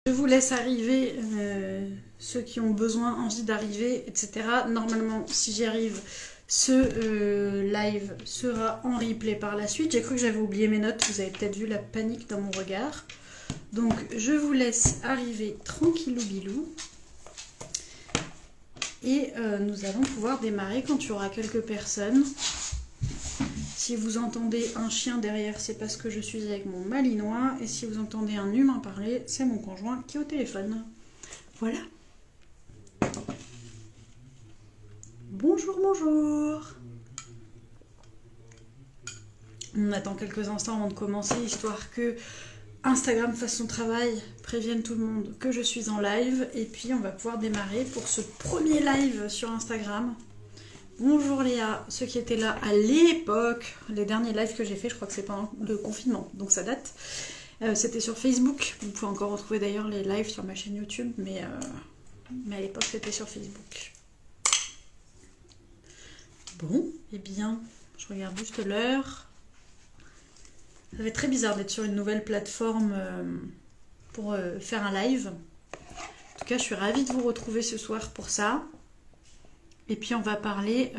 Je vous laisse arriver, ceux qui ont besoin, envie d'arriver, etc. Normalement, si j'y arrive, ce live sera en replay par la suite. J'ai cru que j'avais oublié mes notes, vous avez peut-être vu la panique dans mon regard. Donc, je vous laisse arriver tranquillou bilou. Et nous allons pouvoir démarrer quand il y aura quelques personnes. Si vous entendez un chien derrière, c'est parce que je suis avec mon malinois. Et si vous entendez un humain parler, c'est mon conjoint qui est au téléphone. Voilà. Bonjour, bonjour. On attend quelques instants avant de commencer, histoire que Instagram fasse son travail, prévienne tout le monde que je suis en live. Et puis on va pouvoir démarrer pour ce premier live sur Instagram. Bonjour Léa, ceux qui étaient là à l'époque, les derniers lives que j'ai fait, je crois que c'est pendant le confinement, donc ça date. C'était sur Facebook, vous pouvez encore retrouver d'ailleurs les lives sur ma chaîne YouTube, mais à l'époque c'était sur Facebook. Bon, eh bien, je regarde juste l'heure. Ça fait très bizarre d'être sur une nouvelle plateforme pour faire un live. En tout cas, je suis ravie de vous retrouver ce soir pour ça. Et puis on va parler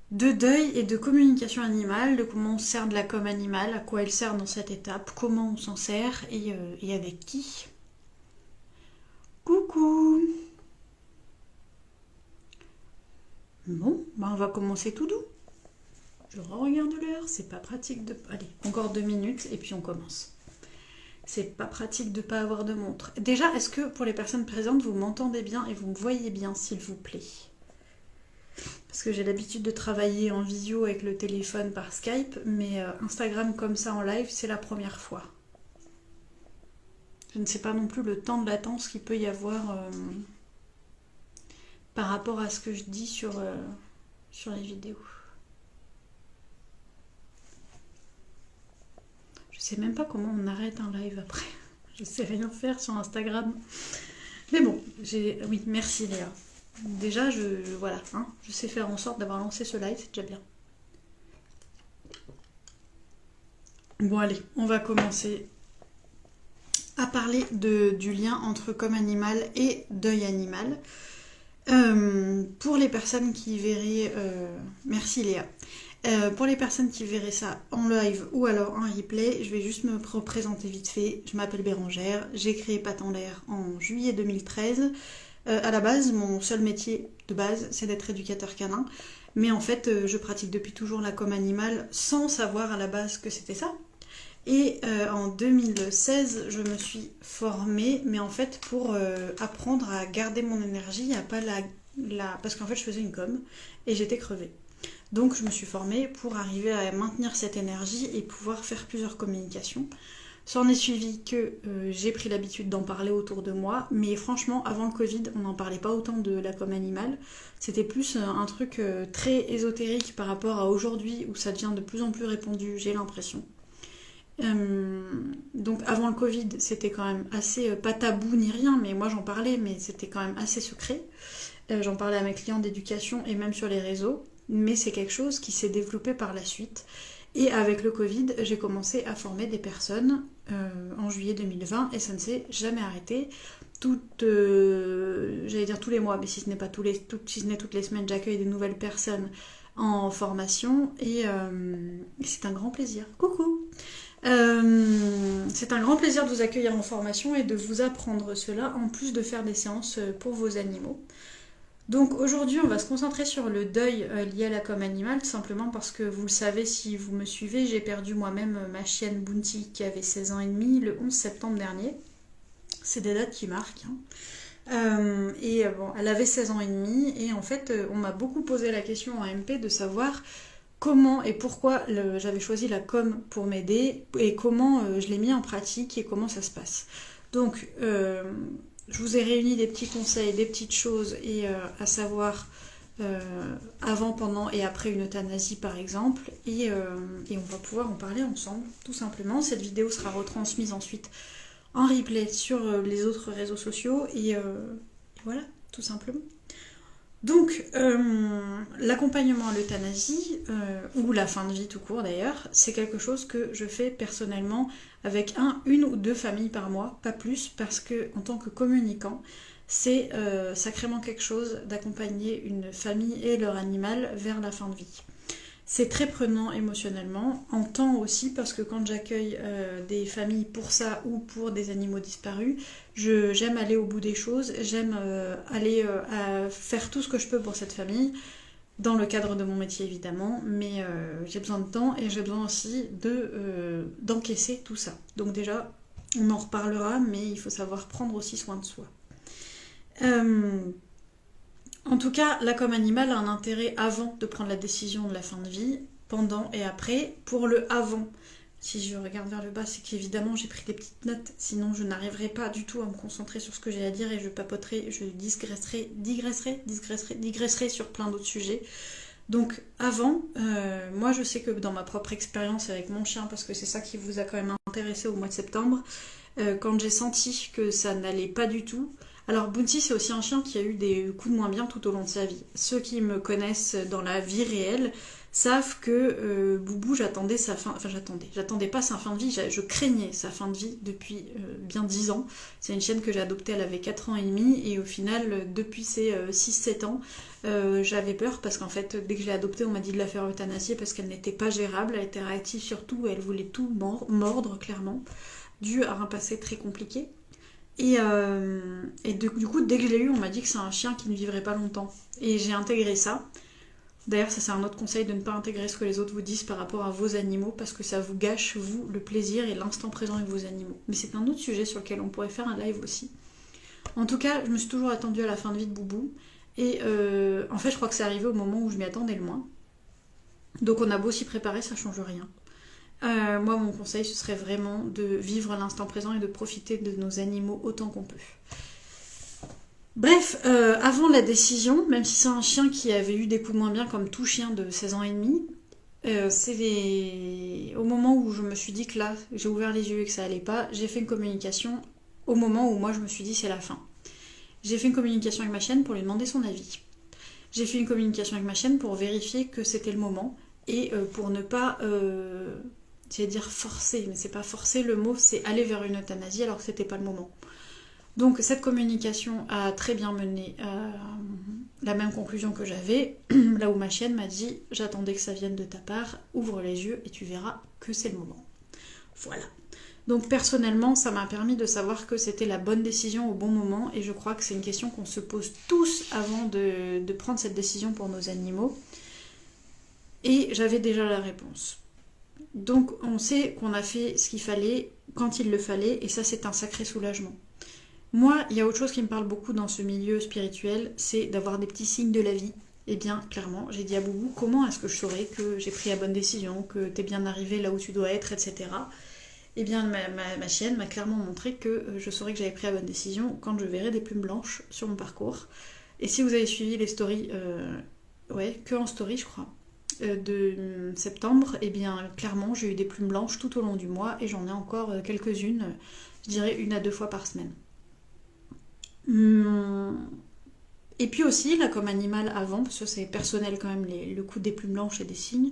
de deuil et de communication animale, de comment on sert de la com animale, à quoi elle sert dans cette étape, comment on s'en sert et avec qui. Coucou! Bon, bah on va commencer tout doux. Je regarde l'heure, c'est pas pratique de... Allez, encore 2 minutes et puis on commence. C'est pas pratique de ne pas avoir de montre. Déjà, est-ce que pour les personnes présentes, vous m'entendez bien et vous me voyez bien, s'il vous plaît? Parce que j'ai l'habitude de travailler en visio avec le téléphone par Skype, mais Instagram comme ça en live, c'est la première fois. Je ne sais pas non plus le temps de latence qu'il peut y avoir par rapport à ce que je dis sur les vidéos. Je sais même pas comment on arrête un live après. Je sais rien faire sur Instagram. Mais bon, oui, merci Léa. Déjà, voilà, hein, je sais faire en sorte d'avoir lancé ce live, c'est déjà bien. Bon allez, on va commencer à parler du lien entre com animal et deuil animal. Pour les personnes qui verraient... merci Léa. Pour les personnes qui verraient ça en live ou alors en replay, je vais juste me présenter vite fait. Je m'appelle Bérangère, j'ai créé Pattes en l'air en juillet 2013. À la base, mon seul métier de base, c'est d'être éducateur canin. Mais en fait, je pratique depuis toujours la com animale sans savoir à la base que c'était ça. Et en 2016, je me suis formée, mais en fait pour apprendre à garder mon énergie, à pas parce qu'en fait je faisais une com et j'étais crevée. Donc je me suis formée pour arriver à maintenir cette énergie et pouvoir faire plusieurs communications. Ça en est suivi que j'ai pris l'habitude d'en parler autour de moi, mais franchement avant le Covid on n'en parlait pas autant de la com animale. C'était plus un truc très ésotérique par rapport à aujourd'hui où ça devient de plus en plus répandu, j'ai l'impression. Donc avant le Covid c'était quand même assez pas tabou ni rien, mais moi j'en parlais, mais c'était quand même assez secret. J'en parlais à mes clients d'éducation et même sur les réseaux, mais c'est quelque chose qui s'est développé par la suite. Et avec le Covid, j'ai commencé à former des personnes en juillet 2020 et ça ne s'est jamais arrêté. J'allais dire tous les mois, mais si ce n'est pas si ce n'est toutes les semaines, j'accueille des nouvelles personnes en formation et c'est un grand plaisir. Coucou! C'est un grand plaisir de vous accueillir en formation et de vous apprendre cela, en plus de faire des séances pour vos animaux. Donc aujourd'hui, on va se concentrer sur le deuil lié à la com animale, tout simplement parce que vous le savez si vous me suivez, j'ai perdu moi-même ma chienne Bounty qui avait 16 ans et demi le 11 septembre dernier. C'est des dates qui marquent. Hein. Bon, elle avait 16 ans et demi et en fait, on m'a beaucoup posé la question en MP de savoir comment et pourquoi j'avais choisi la com pour m'aider et comment je l'ai mis en pratique et comment ça se passe. Donc, je vous ai réuni des petits conseils, des petites choses et à savoir avant, pendant et après une euthanasie par exemple et on va pouvoir en parler ensemble tout simplement. Cette vidéo sera retransmise ensuite en replay sur les autres réseaux sociaux et voilà, tout simplement. Donc, l'accompagnement à l'euthanasie, ou la fin de vie tout court d'ailleurs, c'est quelque chose que je fais personnellement avec une ou deux familles par mois, pas plus, parce que en tant que communicant, c'est sacrément quelque chose d'accompagner une famille et leur animal vers la fin de vie. C'est très prenant émotionnellement, en temps aussi, parce que quand j'accueille des familles pour ça ou pour des animaux disparus, j'aime aller au bout des choses, j'aime aller à faire tout ce que je peux pour cette famille, dans le cadre de mon métier évidemment, mais j'ai besoin de temps et j'ai besoin aussi d'encaisser tout ça. Donc déjà, on en reparlera, mais il faut savoir prendre aussi soin de soi. Euh, En tout cas, la com animale a un intérêt avant de prendre la décision de la fin de vie, pendant et après. Pour le avant, si je regarde vers le bas, c'est qu'évidemment j'ai pris des petites notes, sinon je n'arriverai pas du tout à me concentrer sur ce que j'ai à dire et je papoterai, je digresserai sur plein d'autres sujets. Donc avant, moi je sais que dans ma propre expérience avec mon chien, parce que c'est ça qui vous a quand même intéressé au mois de septembre, quand j'ai senti que ça n'allait pas du tout. Alors Bounty c'est aussi un chien qui a eu des coups de moins bien tout au long de sa vie. Ceux qui me connaissent dans la vie réelle savent que Boubou, j'attendais sa fin, enfin j'attendais pas sa fin de vie, je craignais sa fin de vie depuis bien 10 ans. C'est une chienne que j'ai adoptée, elle avait 4 ans et demi et au final depuis ses 6-7 ans, j'avais peur parce qu'en fait dès que je l'ai adoptée on m'a dit de la faire euthanasier parce qu'elle n'était pas gérable, elle était réactive sur tout, elle voulait tout mordre clairement, dû à un passé très compliqué. Et du coup, dès que je l'ai eu, on m'a dit que c'est un chien qui ne vivrait pas longtemps. Et j'ai intégré ça. D'ailleurs, ça c'est un autre conseil de ne pas intégrer ce que les autres vous disent par rapport à vos animaux, parce que ça vous gâche, vous, le plaisir et l'instant présent avec vos animaux. Mais c'est un autre sujet sur lequel on pourrait faire un live aussi. En tout cas, je me suis toujours attendue à la fin de vie de Boubou. Et en fait, je crois que c'est arrivé au moment où je m'y attendais le moins. Donc on a beau s'y préparer, ça change rien. Moi, mon conseil, ce serait vraiment de vivre l'instant présent et de profiter de nos animaux autant qu'on peut. Bref, avant la décision, même si c'est un chien qui avait eu des coups de moins bien comme tout chien de 16 ans et demi, au moment où je me suis dit que là, j'ai ouvert les yeux et que ça allait pas, j'ai fait une communication au moment où moi je me suis dit c'est la fin. J'ai fait une communication avec ma chienne pour lui demander son avis. J'ai fait une communication avec ma chienne pour vérifier que c'était le moment et pour ne pas... j'allais dire forcer, mais c'est pas forcer le mot, c'est aller vers une euthanasie alors que c'était pas le moment. Donc cette communication a très bien mené à la même conclusion que j'avais, là où ma chienne m'a dit « J'attendais que ça vienne de ta part, ouvre les yeux et tu verras que c'est le moment. » Voilà. Donc personnellement, ça m'a permis de savoir que c'était la bonne décision au bon moment et je crois que c'est une question qu'on se pose tous avant de prendre cette décision pour nos animaux. Et j'avais déjà la réponse. Donc on sait qu'on a fait ce qu'il fallait quand il le fallait et ça c'est un sacré soulagement. Moi, il y a autre chose qui me parle beaucoup dans ce milieu spirituel, c'est d'avoir des petits signes de la vie. Et bien, clairement, j'ai dit à Boubou, comment est-ce que je saurais que j'ai pris la bonne décision, que t'es bien arrivé là où tu dois être, etc. Et bien, ma chienne m'a clairement montré que je saurais que j'avais pris la bonne décision quand je verrai des plumes blanches sur mon parcours. Et si vous avez suivi les stories, que en story je crois, de septembre, et bien clairement j'ai eu des plumes blanches tout au long du mois et j'en ai encore quelques-unes, je dirais 1 à 2 fois par semaine. Et puis aussi, là comme animal avant, parce que c'est personnel quand même le coup des plumes blanches et des signes,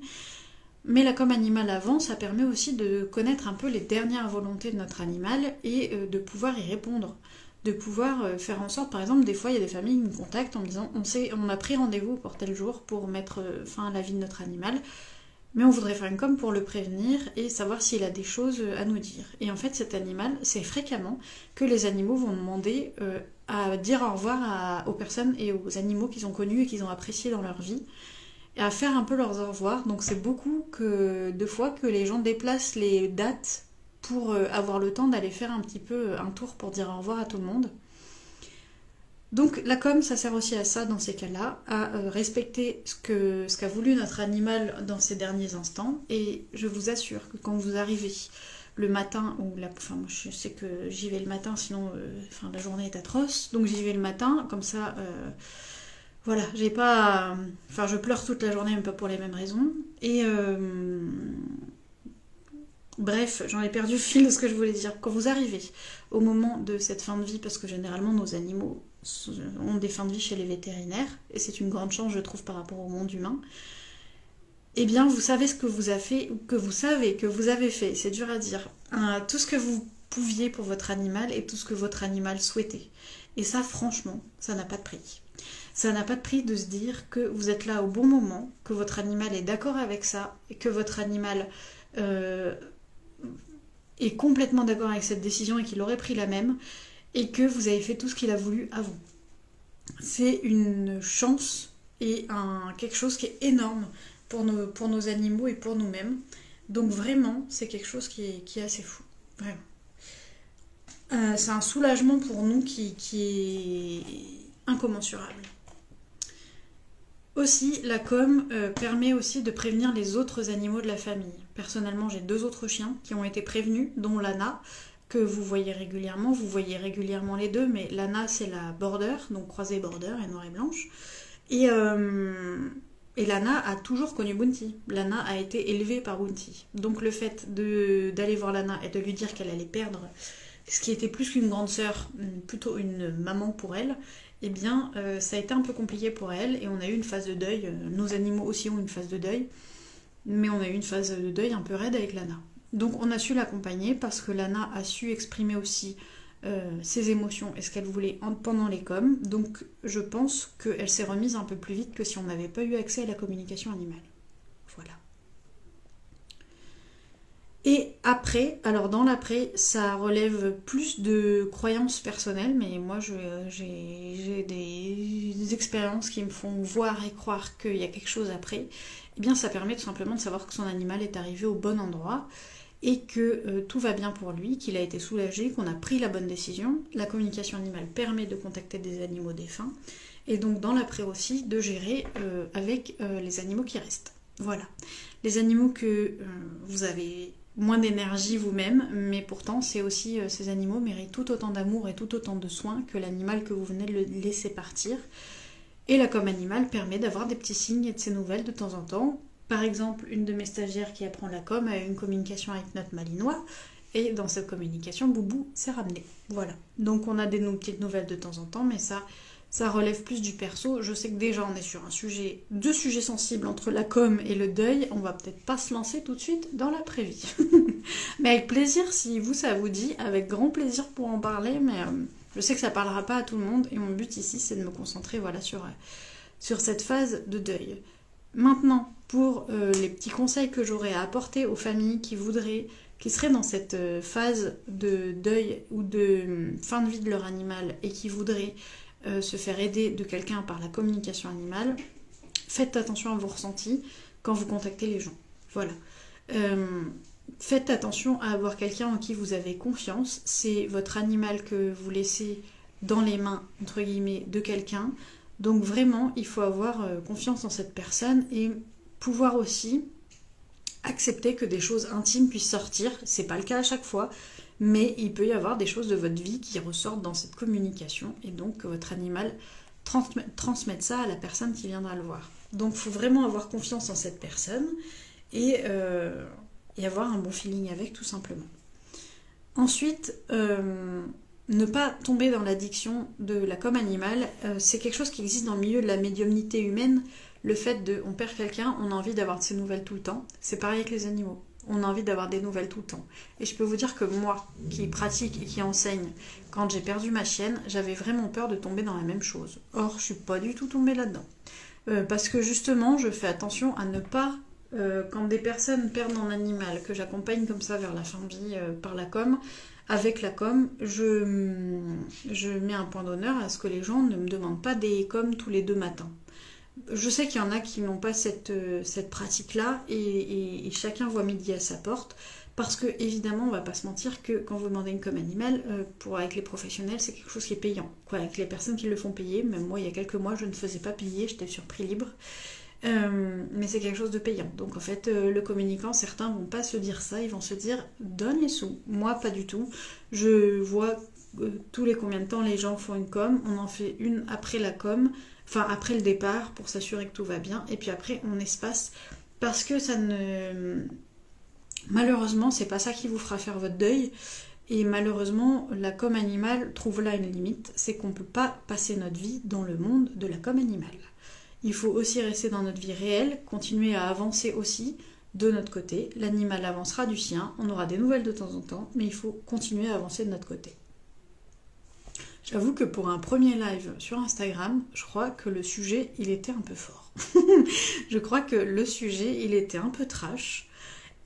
mais là comme animal avant, ça permet aussi de connaître un peu les dernières volontés de notre animal et de pouvoir y répondre. De pouvoir faire en sorte, par exemple, des fois il y a des familles qui me contactent en me disant on a pris rendez-vous pour tel jour pour mettre fin à la vie de notre animal, mais on voudrait faire une com pour le prévenir et savoir s'il a des choses à nous dire. Et en fait cet animal, c'est fréquemment que les animaux vont demander à dire au revoir aux personnes et aux animaux qu'ils ont connus et qu'ils ont appréciés dans leur vie, et à faire un peu leurs au revoir. Donc c'est beaucoup de fois que les gens déplacent les dates pour avoir le temps d'aller faire un petit peu un tour pour dire au revoir à tout le monde. Donc la com, ça sert aussi à ça dans ces cas-là, à respecter ce qu'a voulu notre animal dans ces derniers instants. Et je vous assure que quand vous arrivez le matin, enfin moi je sais que j'y vais le matin, sinon la journée est atroce, donc j'y vais le matin, comme ça, voilà, j'ai pas... je pleure toute la journée, mais pas pour les mêmes raisons. Bref, j'en ai perdu le fil de ce que je voulais dire. Quand vous arrivez au moment de cette fin de vie, parce que généralement nos animaux ont des fins de vie chez les vétérinaires, et c'est une grande chance je trouve par rapport au monde humain, eh bien vous savez ce que vous avez fait, ou que vous savez que vous avez fait, c'est dur à dire, tout ce que vous pouviez pour votre animal et tout ce que votre animal souhaitait. Et ça franchement, ça n'a pas de prix. Ça n'a pas de prix de se dire que vous êtes là au bon moment, que votre animal est d'accord avec ça, et que votre animal est complètement d'accord avec cette décision et qu'il aurait pris la même, et que vous avez fait tout ce qu'il a voulu avant. C'est une chance et quelque chose qui est énorme pour nos animaux et pour nous-mêmes. Donc vraiment, c'est quelque chose qui est assez fou. Vraiment. C'est un soulagement pour nous qui est incommensurable. Aussi, la com permet aussi de prévenir les autres animaux de la famille. Personnellement, j'ai 2 autres chiens qui ont été prévenus, dont Lana, que vous voyez régulièrement. Vous voyez régulièrement les 2, mais Lana, c'est la border, donc croisée border et noire et blanche. Et Lana a toujours connu Bounty. Lana a été élevée par Bounty. Donc le fait d'aller voir Lana et de lui dire qu'elle allait perdre ce qui était plus qu'une grande sœur, plutôt une maman pour elle, eh bien ça a été un peu compliqué pour elle et on a eu une phase de deuil. Nos animaux aussi ont une phase de deuil, mais on a eu une phase de deuil un peu raide avec Lana. Donc on a su l'accompagner parce que Lana a su exprimer aussi ses émotions et ce qu'elle voulait pendant les coms. Donc je pense qu'elle s'est remise un peu plus vite que si on n'avait pas eu accès à la communication animale. Voilà. Et après, alors dans l'après, ça relève plus de croyances personnelles, mais moi j'ai des expériences qui me font voir et croire qu'il y a quelque chose après. Eh bien ça permet tout simplement de savoir que son animal est arrivé au bon endroit et que tout va bien pour lui, qu'il a été soulagé, qu'on a pris la bonne décision. La communication animale permet de contacter des animaux défunts et donc dans l'après aussi de gérer avec les animaux qui restent. Voilà. Les animaux que vous avez moins d'énergie vous-même, mais pourtant c'est aussi ces animaux méritent tout autant d'amour et tout autant de soins que l'animal que vous venez de laisser partir. Et la com animale permet d'avoir des petits signes et de ces nouvelles de temps en temps. Par exemple, une de mes stagiaires qui apprend la com a eu une communication avec notre malinois, et dans cette communication, Boubou s'est ramené. Voilà. Donc on a des petites nouvelles de temps en temps, mais ça relève plus du perso. Je sais que déjà on est sur deux sujets sensibles entre la com et le deuil. On va peut-être pas se lancer tout de suite dans la prévie. Mais avec plaisir, si ça vous dit, avec grand plaisir pour en parler. Mais je sais que ça parlera pas à tout le monde. Et mon but ici, c'est de me concentrer voilà, sur cette phase de deuil. Maintenant, pour les petits conseils que j'aurais à apporter aux familles qui seraient dans cette phase de deuil ou de fin de vie de leur animal et qui voudraient se faire aider de quelqu'un par la communication animale, faites attention à vos ressentis quand vous contactez les gens. Voilà. Faites attention à avoir quelqu'un en qui vous avez confiance. C'est votre animal que vous laissez dans les mains, entre guillemets, de quelqu'un. Donc vraiment, il faut avoir confiance en cette personne et pouvoir aussi accepter que des choses intimes puissent sortir. C'est pas le cas à chaque fois, mais il peut y avoir des choses de votre vie qui ressortent dans cette communication et donc que votre animal transmette ça à la personne qui viendra le voir. Donc il faut vraiment avoir confiance en cette personne et avoir un bon feeling avec, tout simplement. Ensuite, ne pas tomber dans l'addiction de la com animale, c'est quelque chose qui existe dans le milieu de la médiumnité humaine. Le fait on perd quelqu'un, on a envie d'avoir de ses nouvelles tout le temps. C'est pareil avec les animaux. On a envie d'avoir des nouvelles tout le temps. Et je peux vous dire que moi, qui pratique et qui enseigne, quand j'ai perdu ma chienne, j'avais vraiment peur de tomber dans la même chose. Or, je suis pas du tout tombée là-dedans. Parce que justement, je fais attention à ne pas, quand des personnes perdent un animal, que j'accompagne comme ça vers la fin de vie par la com, avec la com, je mets un point d'honneur à ce que les gens ne me demandent pas des coms tous les 2 matins. Je sais qu'il y en a qui n'ont pas cette pratique-là et chacun voit midi à sa porte parce que, évidemment, on va pas se mentir que quand vous demandez une com animale, avec les professionnels, c'est quelque chose qui est payant. Avec les personnes qui le font payer, même moi, il y a quelques mois, je ne faisais pas payer, j'étais sur prix libre. Mais c'est quelque chose de payant. Donc en fait, le communicant, certains vont pas se dire ça, ils vont se dire donne les sous. Moi, pas du tout. Je vois tous les combien de temps les gens font une com, on en fait une après la com, enfin après le départ pour s'assurer que tout va bien, et puis après on espace parce que Malheureusement, c'est pas ça qui vous fera faire votre deuil. Et malheureusement, la com animale trouve là une limite, c'est qu'on ne peut pas passer notre vie dans le monde de la com animale. Il faut aussi rester dans notre vie réelle, continuer à avancer aussi de notre côté. L'animal avancera du sien, on aura des nouvelles de temps en temps, mais il faut continuer à avancer de notre côté. J'avoue que pour un premier live sur Instagram, je crois que le sujet, il était un peu fort. Je crois que le sujet, il était un peu trash.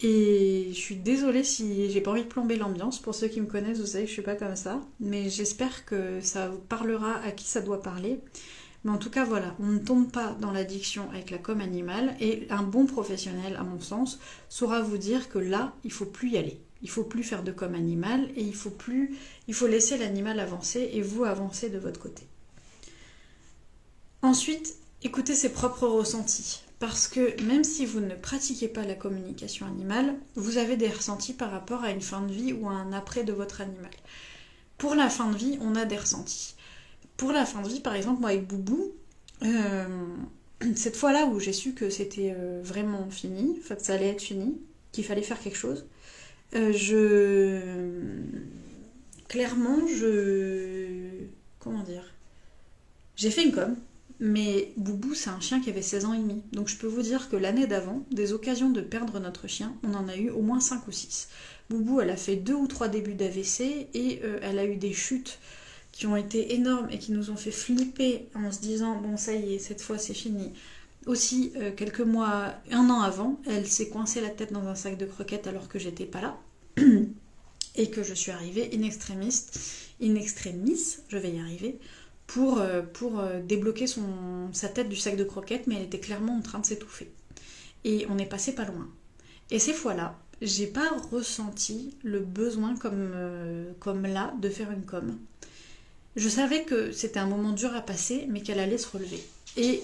Et je suis désolée si j'ai pas envie de plomber l'ambiance. Pour ceux qui me connaissent, vous savez que je suis pas comme ça. Mais j'espère que ça parlera à qui ça doit parler. Mais en tout cas, voilà, on ne tombe pas dans l'addiction avec la com animale. Et un bon professionnel, à mon sens, saura vous dire que là, il faut plus y aller. Il faut plus faire de com animale et il faut laisser l'animal avancer et vous avancer de votre côté. Ensuite, écoutez ses propres ressentis. Parce que même si vous ne pratiquez pas la communication animale, vous avez des ressentis par rapport à une fin de vie ou à un après de votre animal. Pour la fin de vie, on a des ressentis. Pour la fin de vie, par exemple, moi avec Boubou, cette fois-là où j'ai su que c'était vraiment fini, enfin que ça allait être fini, qu'il fallait faire quelque chose, comment dire, j'ai fait une com'. Mais Boubou, c'est un chien qui avait 16 ans et demi. Donc je peux vous dire que l'année d'avant, des occasions de perdre notre chien, on en a eu au moins 5 ou 6. Boubou, elle a fait 2 ou 3 débuts d'AVC et elle a eu des chutes qui ont été énormes et qui nous ont fait flipper en se disant bon ça y est, cette fois c'est fini. Aussi, quelques mois, 1 an avant, elle s'est coincée la tête dans un sac de croquettes alors que j'étais pas là. Et que je suis arrivée in extremis, je vais y arriver, pour débloquer sa tête du sac de croquettes, mais elle était clairement en train de s'étouffer. Et on est passé pas loin. Et ces fois-là, j'ai pas ressenti le besoin comme là de faire une com. Je savais que c'était un moment dur à passer, mais qu'elle allait se relever. Et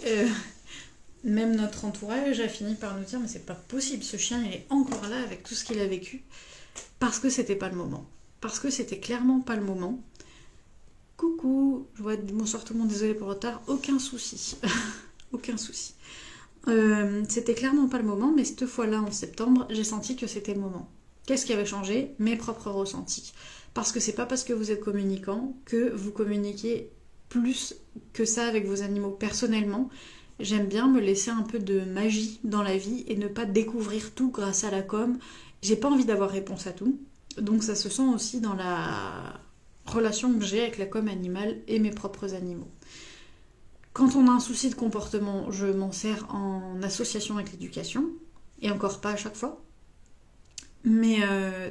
même notre entourage a fini par nous dire mais c'est pas possible, ce chien il est encore là avec tout ce qu'il a vécu, parce que c'était pas le moment. Parce que c'était clairement pas le moment. Coucou, je vois bonsoir tout le monde, désolée pour le retard, aucun souci. Aucun souci. C'était clairement pas le moment, mais cette fois-là, en septembre, j'ai senti que c'était le moment. Qu'est-ce qui avait changé? Mes propres ressentis. Parce que c'est pas parce que vous êtes communicant que vous communiquez plus que ça avec vos animaux. Personnellement, j'aime bien me laisser un peu de magie dans la vie et ne pas découvrir tout grâce à la com. J'ai pas envie d'avoir réponse à tout. Donc ça se sent aussi dans la relation que j'ai avec la com animale et mes propres animaux. Quand on a un souci de comportement, je m'en sers en association avec l'éducation, et encore pas à chaque fois. Mais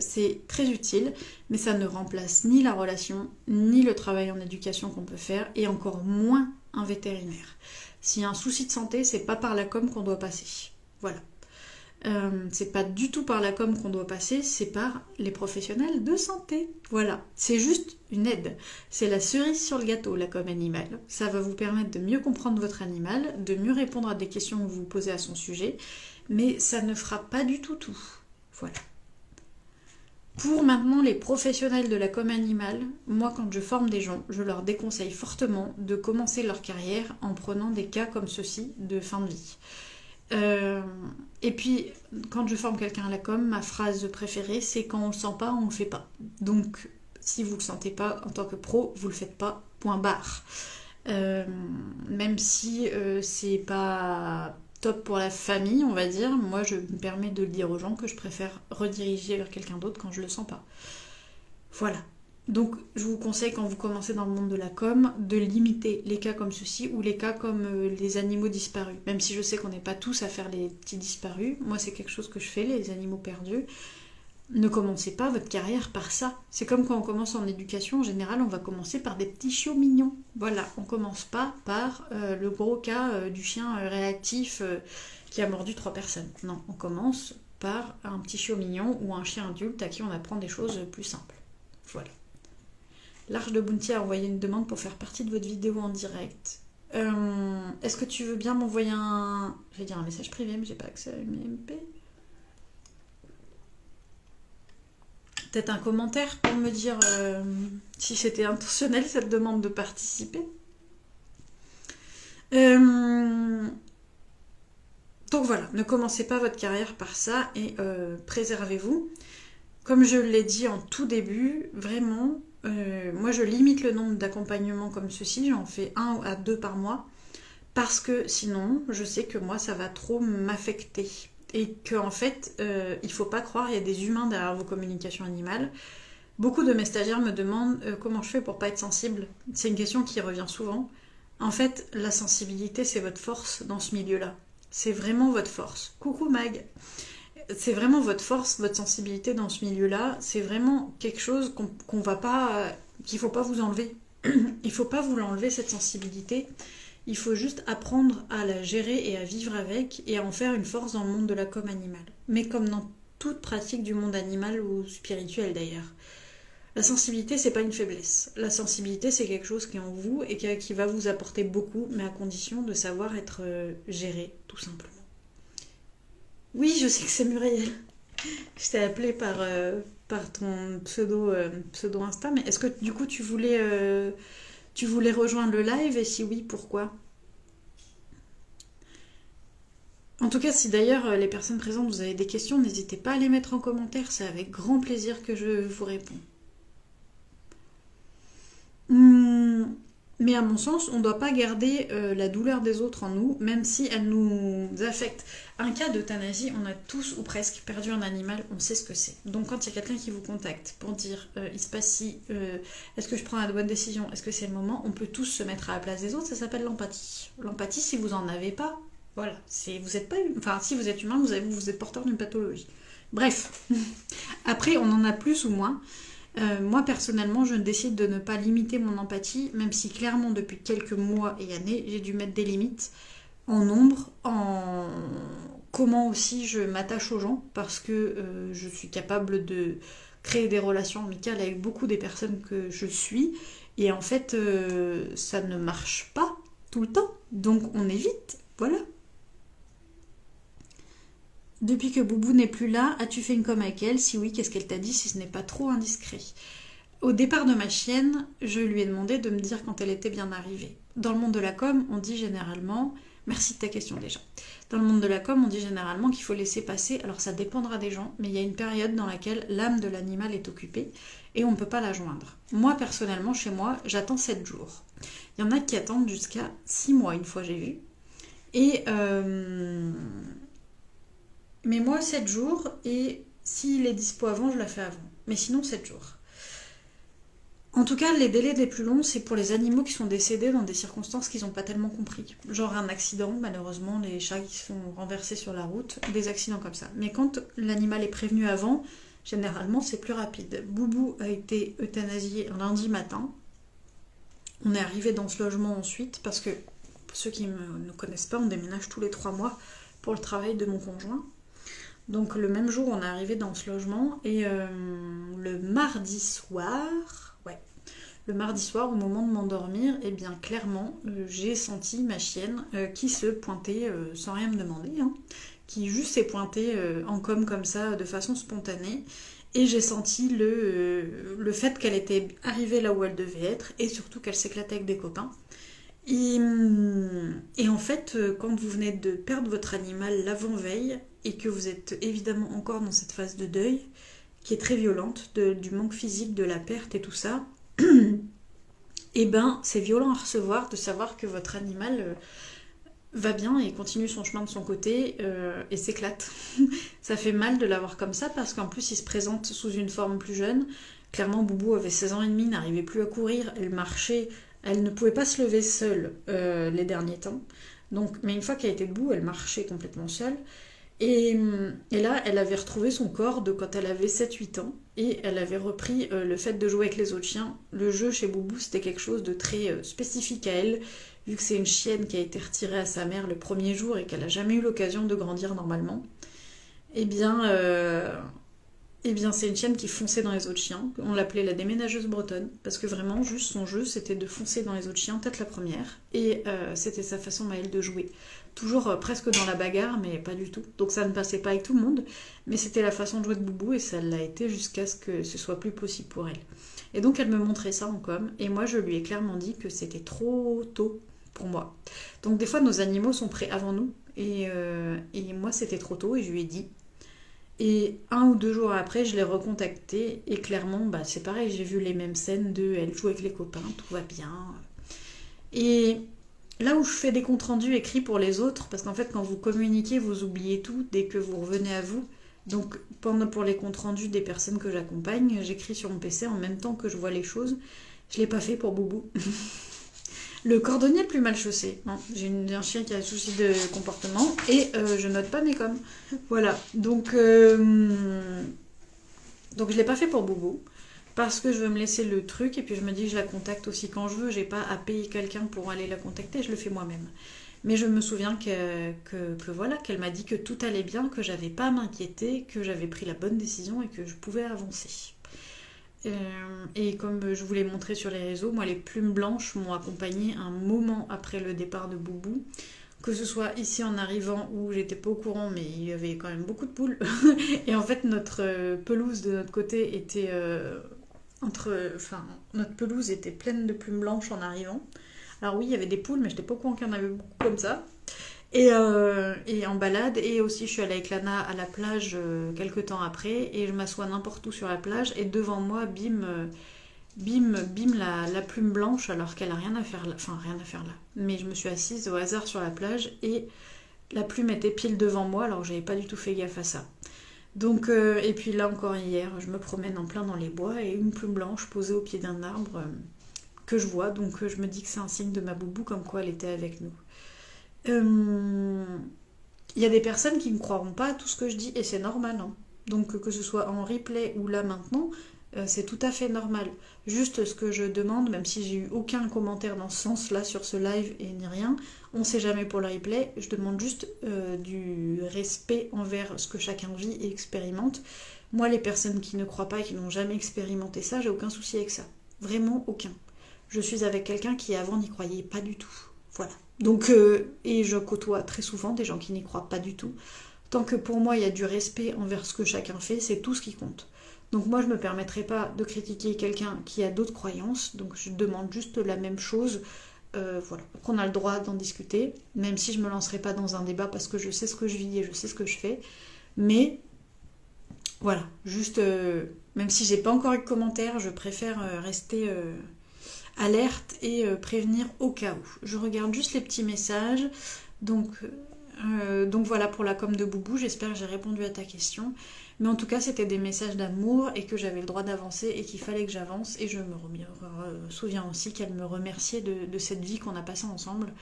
c'est très utile, mais ça ne remplace ni la relation, ni le travail en éducation qu'on peut faire, et encore moins un vétérinaire. S'il y a un souci de santé, c'est pas par la com qu'on doit passer. Voilà. C'est pas du tout par la com qu'on doit passer, c'est par les professionnels de santé. Voilà, c'est juste une aide. C'est la cerise sur le gâteau, la com animale. Ça va vous permettre de mieux comprendre votre animal, de mieux répondre à des questions que vous vous posez à son sujet, mais ça ne fera pas du tout tout. Voilà. Pour maintenant les professionnels de la com animale, moi quand je forme des gens, je leur déconseille fortement de commencer leur carrière en prenant des cas comme ceci de fin de vie. Et puis, quand je forme quelqu'un à la com, ma phrase préférée, c'est quand on le sent pas, on le fait pas. Donc, si vous le sentez pas en tant que pro, vous le faites pas, point barre. Même si c'est pas top pour la famille, on va dire, moi je me permets de le dire aux gens que je préfère rediriger vers quelqu'un d'autre quand je le sens pas. Voilà. Donc, je vous conseille, quand vous commencez dans le monde de la com, de limiter les cas comme ceci ou les cas comme les animaux disparus. Même si je sais qu'on n'est pas tous à faire les petits disparus. Moi, c'est quelque chose que je fais, les animaux perdus. Ne commencez pas votre carrière par ça. C'est comme quand on commence en éducation, en général, on va commencer par des petits chiots mignons. Voilà, on commence pas par le gros cas du chien réactif qui a mordu 3 personnes. Non, on commence par un petit chiot mignon ou un chien adulte à qui on apprend des choses plus simples. Voilà. L'Arche de Bounty a envoyé une demande pour faire partie de votre vidéo en direct. Est-ce que tu veux bien m'envoyer un message privé, mais j'ai pas accès à une MP. Peut-être un commentaire pour me dire si c'était intentionnel cette demande de participer. Donc voilà, ne commencez pas votre carrière par ça et préservez-vous. Comme je l'ai dit en tout début, vraiment, moi je limite le nombre d'accompagnements comme ceci, j'en fais 1 à 2 par mois, parce que sinon, je sais que moi ça va trop m'affecter. Et qu'en fait, il faut pas croire, il y a des humains derrière vos communications animales. Beaucoup de mes stagiaires me demandent comment je fais pour pas être sensible. C'est une question qui revient souvent. En fait, la sensibilité, c'est votre force dans ce milieu-là. C'est vraiment votre force. Coucou Mag. C'est vraiment votre force, votre sensibilité dans ce milieu-là. C'est vraiment quelque chose qu'on va pas, qu'il faut pas vous enlever. Il faut pas vous l'enlever, cette sensibilité. Il faut juste apprendre à la gérer et à vivre avec et à en faire une force dans le monde de la com animale. Mais comme dans toute pratique du monde animal ou spirituel d'ailleurs. La sensibilité, c'est pas une faiblesse. La sensibilité, c'est quelque chose qui est en vous et qui va vous apporter beaucoup, mais à condition de savoir être géré, tout simplement. Oui, je sais que c'est Muriel. Je t'ai appelé par ton pseudo Insta, mais est-ce que du coup tu voulais rejoindre le live et si oui, pourquoi? En tout cas, si d'ailleurs les personnes présentes vous avez des questions, n'hésitez pas à les mettre en commentaire, c'est avec grand plaisir que je vous réponds. Mais à mon sens, on ne doit pas garder la douleur des autres en nous, même si elle nous affecte. Un cas d'euthanasie, on a tous ou presque perdu un animal, on sait ce que c'est. Donc quand il y a quelqu'un qui vous contacte pour dire il se passe si, est-ce que je prends la bonne décision, est-ce que c'est le moment, on peut tous se mettre à la place des autres, ça s'appelle l'empathie. L'empathie, si vous n'en avez pas, voilà, vous êtes pas, enfin si vous êtes humain, vous êtes porteur d'une pathologie. Bref, après on en a plus ou moins. Moi personnellement je décide de ne pas limiter mon empathie, même si clairement depuis quelques mois et années j'ai dû mettre des limites en nombre, en comment aussi je m'attache aux gens, parce que je suis capable de créer des relations amicales avec beaucoup des personnes que je suis, et en fait ça ne marche pas tout le temps, donc on évite, voilà. Depuis que Boubou n'est plus là, as-tu fait une com avec elle? Si oui, qu'est-ce qu'elle t'a dit si ce n'est pas trop indiscret? Au départ de ma chienne, je lui ai demandé de me dire quand elle était bien arrivée. Dans le monde de la com, on dit généralement... Merci de ta question déjà. Dans le monde de la com, on dit généralement qu'il faut laisser passer. Alors ça dépendra des gens, mais il y a une période dans laquelle l'âme de l'animal est occupée et on ne peut pas la joindre. Moi, personnellement, chez moi, j'attends 7 jours. Il y en a qui attendent jusqu'à 6 mois, une fois j'ai vu. Et... Mais moi, 7 jours, et s'il est dispo avant, je la fais avant. Mais sinon, 7 jours. En tout cas, les délais les plus longs, c'est pour les animaux qui sont décédés dans des circonstances qu'ils n'ont pas tellement compris. Genre un accident, malheureusement, les chats qui sont renversés sur la route, des accidents comme ça. Mais quand l'animal est prévenu avant, généralement, c'est plus rapide. Boubou a été euthanasié lundi matin. On est arrivé dans ce logement ensuite, parce que, pour ceux qui ne connaissent pas, on déménage tous les 3 mois pour le travail de mon conjoint. Donc le même jour, on est arrivé dans ce logement et le mardi soir, au moment de m'endormir, eh bien clairement, j'ai senti ma chienne qui se pointait sans rien me demander, hein, qui juste s'est pointée en comme ça, de façon spontanée. Et j'ai senti le fait qu'elle était arrivée là où elle devait être et surtout qu'elle s'éclatait avec des copains. Et en fait, quand vous venez de perdre votre animal l'avant-veille et que vous êtes évidemment encore dans cette phase de deuil, qui est très violente, du manque physique, de la perte et tout ça, et ben c'est violent à recevoir de savoir que votre animal va bien et continue son chemin de son côté et s'éclate. Ça fait mal de l'avoir comme ça parce qu'en plus il se présente sous une forme plus jeune. Clairement, Boubou avait 16 ans et demi, n'arrivait plus à courir, elle marchait. Elle ne pouvait pas se lever seule les derniers temps. Donc, mais une fois qu'elle était debout, elle marchait complètement seule. Et là, elle avait retrouvé son corps de quand elle avait 7-8 ans. Et elle avait repris le fait de jouer avec les autres chiens. Le jeu chez Boubou, c'était quelque chose de très spécifique à elle. Vu que c'est une chienne qui a été retirée à sa mère le premier jour et qu'elle n'a jamais eu l'occasion de grandir normalement. Eh bien, c'est une chienne qui fonçait dans les autres chiens. On l'appelait la déménageuse bretonne, parce que vraiment, juste son jeu, c'était de foncer dans les autres chiens, peut-être la première, et c'était sa façon à elle de jouer. Toujours presque dans la bagarre, mais pas du tout. Donc ça ne passait pas avec tout le monde, mais c'était la façon de jouer de Boubou, et ça l'a été jusqu'à ce que ce soit plus possible pour elle. Et donc elle me montrait ça en com, et moi je lui ai clairement dit que c'était trop tôt pour moi. Donc des fois, nos animaux sont prêts avant nous, Et moi, c'était trop tôt et je lui ai dit. Et 1 ou 2 jours après, je l'ai recontacté et clairement, bah, c'est pareil, j'ai vu les mêmes scènes de elle joue avec les copains, tout va bien. Et là où je fais des comptes rendus écrits pour les autres, parce qu'en fait, quand vous communiquez, vous oubliez tout dès que vous revenez à vous. Donc, pour les comptes rendus des personnes que j'accompagne, j'écris sur mon PC en même temps que je vois les choses. Je l'ai pas fait pour Boubou. Le cordonnier le plus mal chaussé. Non, j'ai un chien qui a un souci de comportement et je note pas mes coms. Voilà. Donc je l'ai pas fait pour Boubou. Parce que je veux me laisser le truc et puis je me dis que je la contacte aussi quand je veux. J'ai pas à payer quelqu'un pour aller la contacter, je le fais moi-même. Mais je me souviens que voilà, qu'elle m'a dit que tout allait bien, que j'avais pas à m'inquiéter, que j'avais pris la bonne décision et que je pouvais avancer. Et comme je vous l'ai montré sur les réseaux, moi les plumes blanches m'ont accompagnée un moment après le départ de Boubou. Que ce soit ici en arrivant où j'étais pas au courant, mais il y avait quand même beaucoup de poules. Et en fait, notre pelouse de notre côté était notre pelouse était pleine de plumes blanches en arrivant. Alors oui, il y avait des poules, mais j'étais pas au courant qu'il y en avait beaucoup comme ça. Et en balade, et aussi je suis allée avec Lana à la plage quelques temps après, et je m'assois n'importe où sur la plage, et devant moi, bim, la plume blanche, alors qu'elle a rien à faire là. Enfin, rien à faire là. Mais je me suis assise au hasard sur la plage, et la plume était pile devant moi, alors que j'avais pas du tout fait gaffe à ça. Donc, et puis là encore hier, je me promène en plein dans les bois, et une plume blanche posée au pied d'un arbre que je vois, donc je me dis que c'est un signe de ma Boubou, comme quoi elle était avec nous. Il y a des personnes qui ne croiront pas à tout ce que je dis et c'est normal. Hein. Donc que ce soit en replay ou là maintenant, c'est tout à fait normal. Juste ce que je demande, même si j'ai eu aucun commentaire dans ce sens-là sur ce live et ni rien, on sait jamais pour le replay, je demande juste du respect envers ce que chacun vit et expérimente. Moi, les personnes qui ne croient pas et qui n'ont jamais expérimenté ça, j'ai aucun souci avec ça. Vraiment aucun. Je suis avec quelqu'un qui avant n'y croyait pas du tout. Voilà. Donc, et je côtoie très souvent des gens qui n'y croient pas du tout. Tant que pour moi il y a du respect envers ce que chacun fait, c'est tout ce qui compte. Donc moi je me permettrai pas de critiquer quelqu'un qui a d'autres croyances, donc je demande juste la même chose. Voilà, qu'on a le droit d'en discuter, même si je me lancerai pas dans un débat parce que je sais ce que je vis et je sais ce que je fais. Mais voilà, juste, même si j'ai pas encore eu de commentaires, je préfère rester alerte et prévenir au cas où. Je regarde juste les petits messages. Donc voilà pour la com de Boubou, j'espère que j'ai répondu à ta question. Mais en tout cas, c'était des messages d'amour et que j'avais le droit d'avancer et qu'il fallait que j'avance. Et je me souviens aussi qu'elle me remerciait de cette vie qu'on a passée ensemble.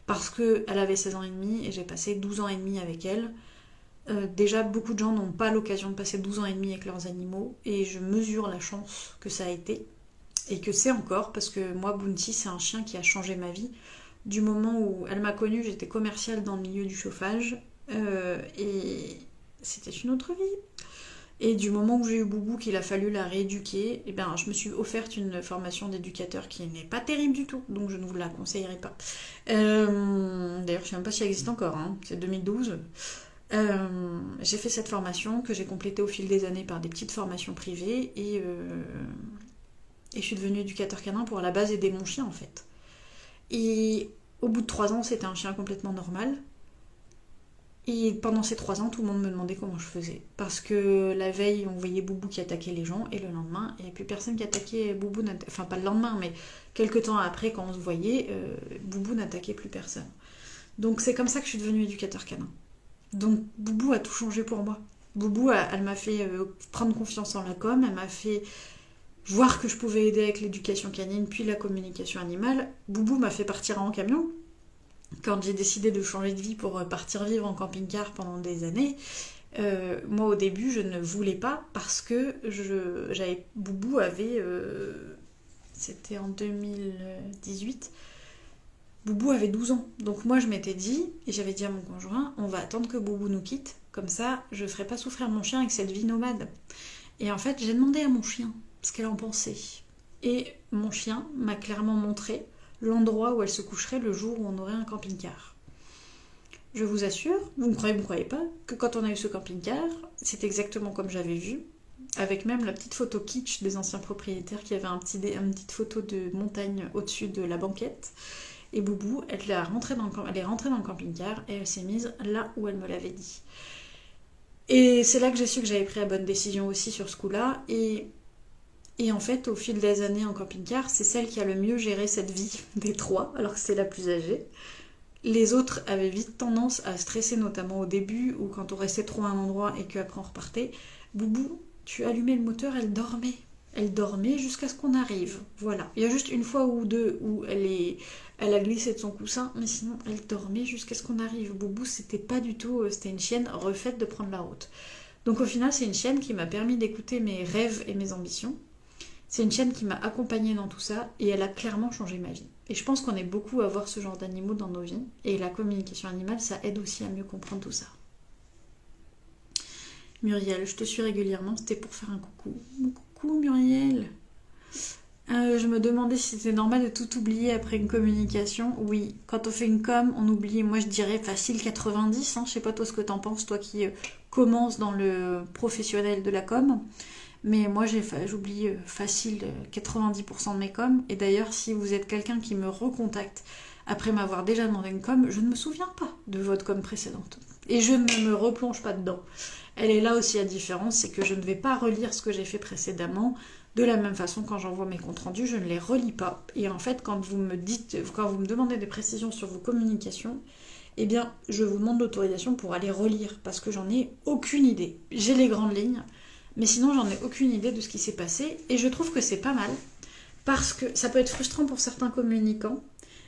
Parce qu'elle avait 16 ans et demi et j'ai passé 12 ans et demi avec elle. Déjà, beaucoup de gens n'ont pas l'occasion de passer 12 ans et demi avec leurs animaux. Et je mesure la chance que ça a été. Et que c'est encore, parce que moi, Bounty, c'est un chien qui a changé ma vie. Du moment où elle m'a connue, j'étais commerciale dans le milieu du chauffage. Et c'était une autre vie. Et du moment où j'ai eu Boubou, qu'il a fallu la rééduquer, eh ben, je me suis offerte une formation d'éducateur qui n'est pas terrible du tout. Donc je ne vous la conseillerais pas. D'ailleurs, je ne sais même pas si elle existe encore. Hein. C'est 2012. J'ai fait cette formation que j'ai complétée au fil des années par des petites formations privées. Et je suis devenue éducateur canin pour à la base aider mon chien en fait. Et au bout de 3 ans, c'était un chien complètement normal. Et pendant ces 3 ans, tout le monde me demandait comment je faisais. Parce que la veille, on voyait Boubou qui attaquait les gens, et le lendemain, il n'y avait plus personne qui attaquait Boubou. Enfin, pas le lendemain, mais quelques temps après, quand on se voyait, Boubou n'attaquait plus personne. Donc c'est comme ça que je suis devenue éducateur canin. Donc Boubou a tout changé pour moi. Boubou, elle m'a fait prendre confiance en la com, elle m'a fait voir que je pouvais aider avec l'éducation canine puis la communication animale. Boubou m'a fait partir en camion. Quand j'ai décidé de changer de vie pour partir vivre en camping-car pendant des années, moi au début je ne voulais pas parce que Boubou avait... c'était en 2018. Boubou avait 12 ans. Donc moi je m'étais dit, et j'avais dit à mon conjoint, on va attendre que Boubou nous quitte, comme ça je ne ferai pas souffrir mon chien avec cette vie nomade. Et en fait j'ai demandé à mon chien ce qu'elle en pensait. Et mon chien m'a clairement montré l'endroit où elle se coucherait le jour où on aurait un camping-car. Je vous assure, vous me croyez pas, que quand on a eu ce camping-car, c'est exactement comme j'avais vu, avec même la petite photo kitsch des anciens propriétaires qui avaient une petite photo de montagne au-dessus de la banquette. Et Boubou, elle est rentrée dans le camping-car et elle s'est mise là où elle me l'avait dit. Et c'est là que j'ai su que j'avais pris la bonne décision aussi sur ce coup-là. Et en fait, au fil des années en camping-car, c'est celle qui a le mieux géré cette vie des trois, alors que c'est la plus âgée. Les autres avaient vite tendance à stresser, notamment au début, ou quand on restait trop à un endroit et qu'après on repartait. Boubou, tu allumais le moteur, elle dormait. Elle dormait jusqu'à ce qu'on arrive. Voilà. Il y a juste une fois ou deux où elle a glissé de son coussin, mais sinon elle dormait jusqu'à ce qu'on arrive. Boubou, c'était pas du tout... C'était une chienne refaite de prendre la route. Donc au final, c'est une chienne qui m'a permis d'écouter mes rêves et mes ambitions. C'est une chienne qui m'a accompagnée dans tout ça et elle a clairement changé ma vie. Et je pense qu'on est beaucoup à voir ce genre d'animaux dans nos vies. Et la communication animale, ça aide aussi à mieux comprendre tout ça. Muriel, je te suis régulièrement, c'était pour faire un coucou. Coucou Muriel. Je me demandais si c'était normal de tout oublier après une communication. Oui, quand on fait une com, on oublie, moi je dirais facile 90. Je sais pas toi ce que t'en penses, toi qui commences dans le professionnel de la com. Mais moi j'oublie facile 90% de mes coms. Et d'ailleurs, si vous êtes quelqu'un qui me recontacte après m'avoir déjà demandé une com, je ne me souviens pas de votre com précédente. Et je ne me replonge pas dedans. Elle est là aussi la différence, c'est que je ne vais pas relire ce que j'ai fait précédemment. De la même façon, quand j'envoie mes comptes rendus, je ne les relis pas. Et en fait, quand vous me demandez des précisions sur vos communications, eh bien, je vous demande l'autorisation pour aller relire, parce que j'en ai aucune idée. J'ai les grandes lignes, mais sinon, j'en ai aucune idée de ce qui s'est passé. Et je trouve que c'est pas mal, parce que ça peut être frustrant pour certains communicants,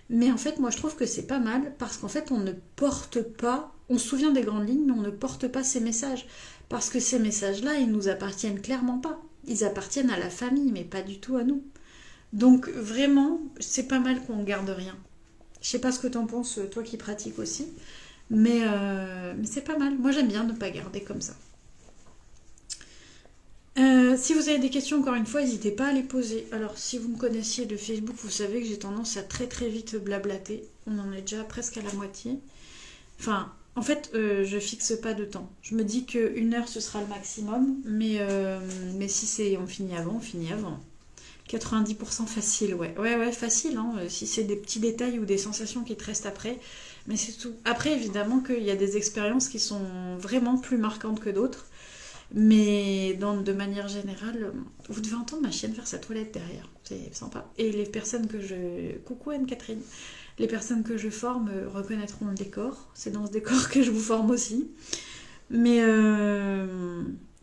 mais en fait, moi, je trouve que c'est pas mal, parce qu'en fait, on ne porte pas... On se souvient des grandes lignes, mais on ne porte pas ces messages. Parce que ces messages-là, ils nous appartiennent clairement pas. Ils appartiennent à la famille, mais pas du tout à nous. Donc vraiment, c'est pas mal qu'on garde rien. Je sais pas ce que t'en penses, toi qui pratiques aussi, mais c'est pas mal. Moi j'aime bien ne pas garder comme ça. Si vous avez des questions, encore une fois, n'hésitez pas à les poser. Alors si vous me connaissiez de Facebook, vous savez que j'ai tendance à très très vite blablater. On en est déjà presque à la moitié. Enfin... En fait, je fixe pas de temps. Je me dis qu'une heure, ce sera le maximum. Mais si on finit avant, on finit avant. 90% facile, ouais. Ouais, facile, hein. Si c'est des petits détails ou des sensations qui te restent après. Mais c'est tout. Après, évidemment qu'il y a des expériences qui sont vraiment plus marquantes que d'autres. Mais de manière générale, vous devez entendre ma chienne faire sa toilette derrière. C'est sympa. Et les personnes que je... Coucou Anne-Catherine. Les personnes que je forme reconnaîtront le décor. C'est dans ce décor que je vous forme aussi. Mais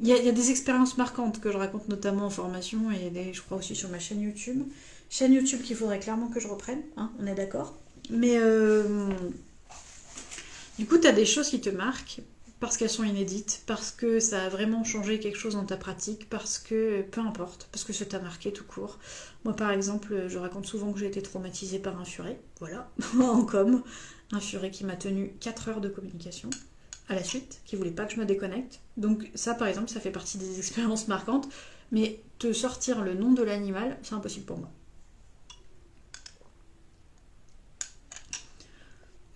il y a des expériences marquantes que je raconte notamment en formation et je crois aussi sur ma chaîne YouTube. Chaîne YouTube qu'il faudrait clairement que je reprenne, hein, on est d'accord. Mais du coup, tu as des choses qui te marquent parce qu'elles sont inédites, parce que ça a vraiment changé quelque chose dans ta pratique, parce que, peu importe, parce que ça t'a marqué tout court. Moi, par exemple, je raconte souvent que j'ai été traumatisée par un furet, voilà, en com. Un furet qui m'a tenu 4 heures de communication à la suite, qui voulait pas que je me déconnecte. Donc ça, par exemple, ça fait partie des expériences marquantes, mais te sortir le nom de l'animal, c'est impossible pour moi.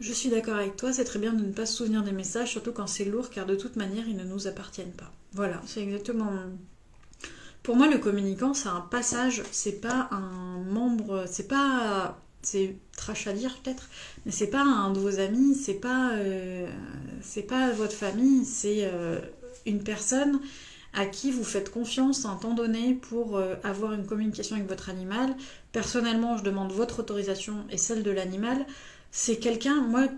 Je suis d'accord avec toi, c'est très bien de ne pas se souvenir des messages, surtout quand c'est lourd, car de toute manière, ils ne nous appartiennent pas. Voilà, c'est exactement... Pour moi, le communicant, c'est un passage, c'est pas un membre, c'est pas... C'est trash à dire peut-être, mais c'est pas un de vos amis, c'est pas votre famille, c'est une personne à qui vous faites confiance à un temps donné pour avoir une communication avec votre animal. Personnellement, je demande votre autorisation et celle de l'animal. C'est quelqu'un, moi,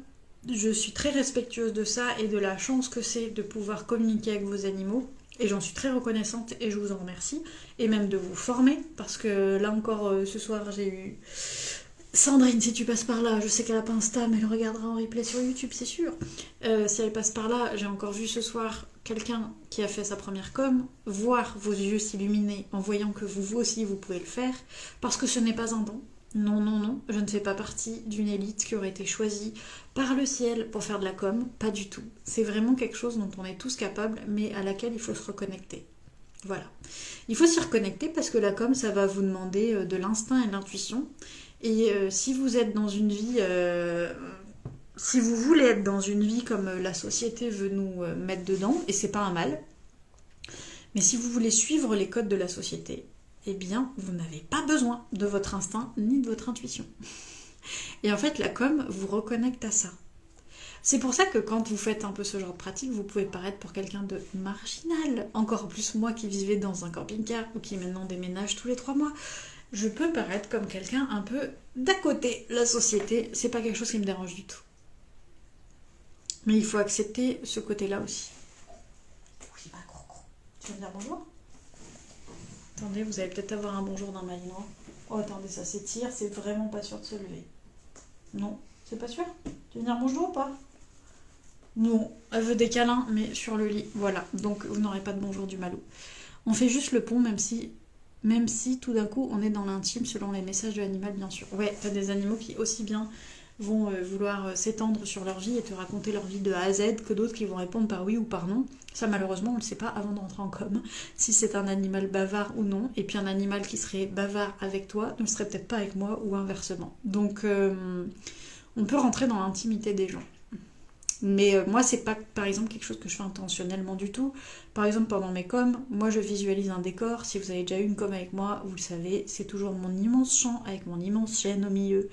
je suis très respectueuse de ça et de la chance que c'est de pouvoir communiquer avec vos animaux. Et j'en suis très reconnaissante et je vous en remercie. Et même de vous former, parce que là encore, ce soir, j'ai eu... Sandrine, si tu passes par là, je sais qu'elle n'a pas Insta, mais elle regardera en replay sur YouTube, c'est sûr. Si elle passe par là, j'ai encore vu ce soir quelqu'un qui a fait sa première com, voir vos yeux s'illuminer en voyant que vous aussi, vous pouvez le faire, parce que ce n'est pas un don. Non, je ne fais pas partie d'une élite qui aurait été choisie par le ciel pour faire de la com, pas du tout. C'est vraiment quelque chose dont on est tous capables, mais à laquelle il faut se reconnecter. Voilà. Il faut s'y reconnecter parce que la com, ça va vous demander de l'instinct et de l'intuition. Et si vous êtes dans une vie... si vous voulez être dans une vie comme la société veut nous mettre dedans, et c'est pas un mal, mais si vous voulez suivre les codes de la société, eh bien, vous n'avez pas besoin de votre instinct ni de votre intuition. Et en fait, la com vous reconnecte à ça. C'est pour ça que quand vous faites un peu ce genre de pratique, vous pouvez paraître pour quelqu'un de marginal. Encore plus moi qui vivais dans un camping-car ou qui maintenant déménage tous les 3 mois. Je peux paraître comme quelqu'un un peu d'à côté. La société, c'est pas quelque chose qui me dérange du tout. Mais il faut accepter ce côté-là aussi. Oui, bah, gros. Tu veux me dire bonjour? Attendez, vous allez peut-être avoir un bonjour d'un malinois. Oh, attendez, ça s'étire, c'est vraiment pas sûr de se lever. Non, c'est pas sûr? Tu veux dire bonjour ou pas? Non, elle veut des câlins, mais sur le lit. Voilà, donc vous n'aurez pas de bonjour du malou. On fait juste le pont, même si tout d'un coup on est dans l'intime selon les messages de l'animal, bien sûr. Ouais, t'as des animaux qui aussi bien vont vouloir s'étendre sur leur vie et te raconter leur vie de A à Z que d'autres qui vont répondre par oui ou par non. Ça, malheureusement, on ne le sait pas avant de rentrer en com, si c'est un animal bavard ou non. Et puis un animal qui serait bavard avec toi ne le serait peut-être pas avec moi ou inversement. Donc on peut rentrer dans l'intimité des gens. Mais moi, c'est pas, par exemple, quelque chose que je fais intentionnellement du tout. Par exemple, pendant mes coms, moi, je visualise un décor. Si vous avez déjà eu une com avec moi, vous le savez, c'est toujours mon immense champ avec mon immense chêne au milieu.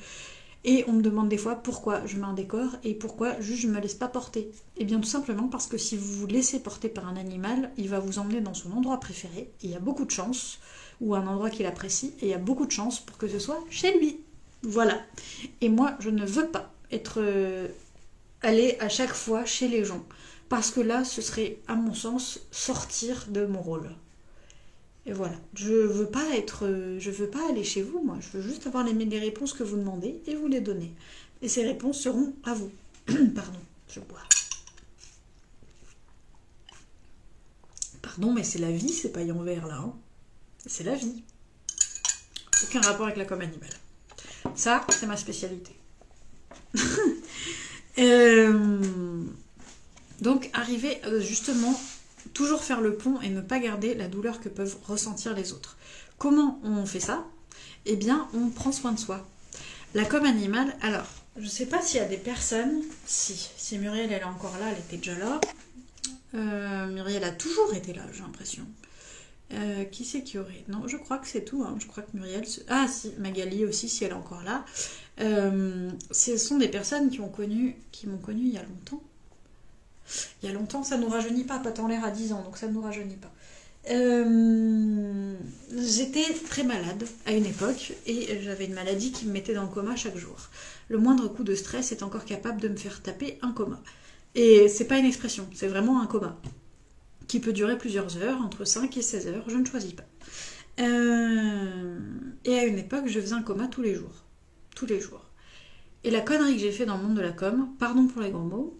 Et on me demande des fois pourquoi je mets un décor et pourquoi juste je me laisse pas porter. Et bien tout simplement parce que si vous vous laissez porter par un animal, il va vous emmener dans son endroit préféré. Et il y a beaucoup de chance, ou un endroit qu'il apprécie, et il y a beaucoup de chance pour que ce soit chez lui. Voilà. Et moi, je ne veux pas aller à chaque fois chez les gens. Parce que là, ce serait, à mon sens, sortir de mon rôle. Et voilà. Je veux pas aller chez vous, moi. Je veux juste avoir les réponses que vous demandez et vous les donner. Et ces réponses seront à vous. Pardon, je bois. Pardon, mais c'est la vie, ces pailles en verre, là. Hein. C'est la vie. Aucun rapport avec la com animale. Ça, c'est ma spécialité. Donc, arriver justement, toujours faire le pont et ne pas garder la douleur que peuvent ressentir les autres. Comment on fait ça? Eh bien, on prend soin de soi. La com animale, alors, je sais pas s'il y a des personnes, si Muriel elle est encore là, elle était déjà là. Muriel a toujours été là, j'ai l'impression. Qui c'est qui aurait? Non, je crois que c'est tout. Hein. Je crois que Muriel... Ah si, Magali aussi, si elle est encore là. Ce sont des personnes qui m'ont connue il y a longtemps. Il y a longtemps, ça ne nous rajeunit pas. Pas en l'air à 10 ans, donc ça ne nous rajeunit pas. J'étais très malade à une époque et j'avais une maladie qui me mettait dans le coma chaque jour. Le moindre coup de stress est encore capable de me faire taper un coma. Et c'est pas une expression, c'est vraiment un coma. Qui peut durer plusieurs heures, entre 5 et 16 heures, je ne choisis pas. Et à une époque, je faisais un coma tous les jours. Tous les jours. Et la connerie que j'ai fait dans le monde de la com, pardon pour les gros mots,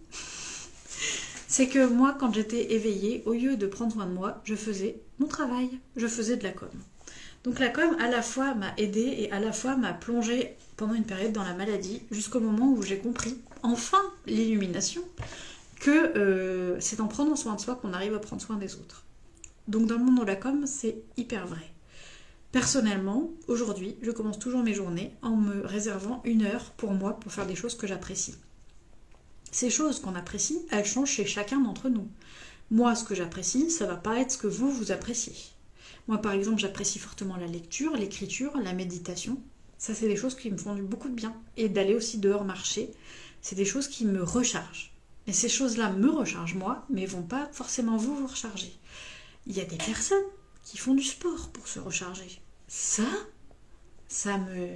c'est que moi, quand j'étais éveillée, au lieu de prendre soin de moi, je faisais mon travail. Je faisais de la com. Donc la com, à la fois, m'a aidée et à la fois m'a plongée pendant une période dans la maladie, jusqu'au moment où j'ai compris, enfin, l'illumination, que c'est en prenant soin de soi qu'on arrive à prendre soin des autres. Donc dans le monde de la com, c'est hyper vrai. Personnellement, aujourd'hui, je commence toujours mes journées en me réservant 1 heure pour moi pour faire des choses que j'apprécie. Ces choses qu'on apprécie, elles changent chez chacun d'entre nous. Moi, ce que j'apprécie, ça va pas être ce que vous appréciez. Moi, par exemple, j'apprécie fortement la lecture, l'écriture, la méditation. Ça, c'est des choses qui me font beaucoup de bien. Et d'aller aussi dehors marcher, c'est des choses qui me rechargent. Et ces choses-là me rechargent moi, mais vont pas forcément vous recharger. Il y a des personnes qui font du sport pour se recharger. Ça me...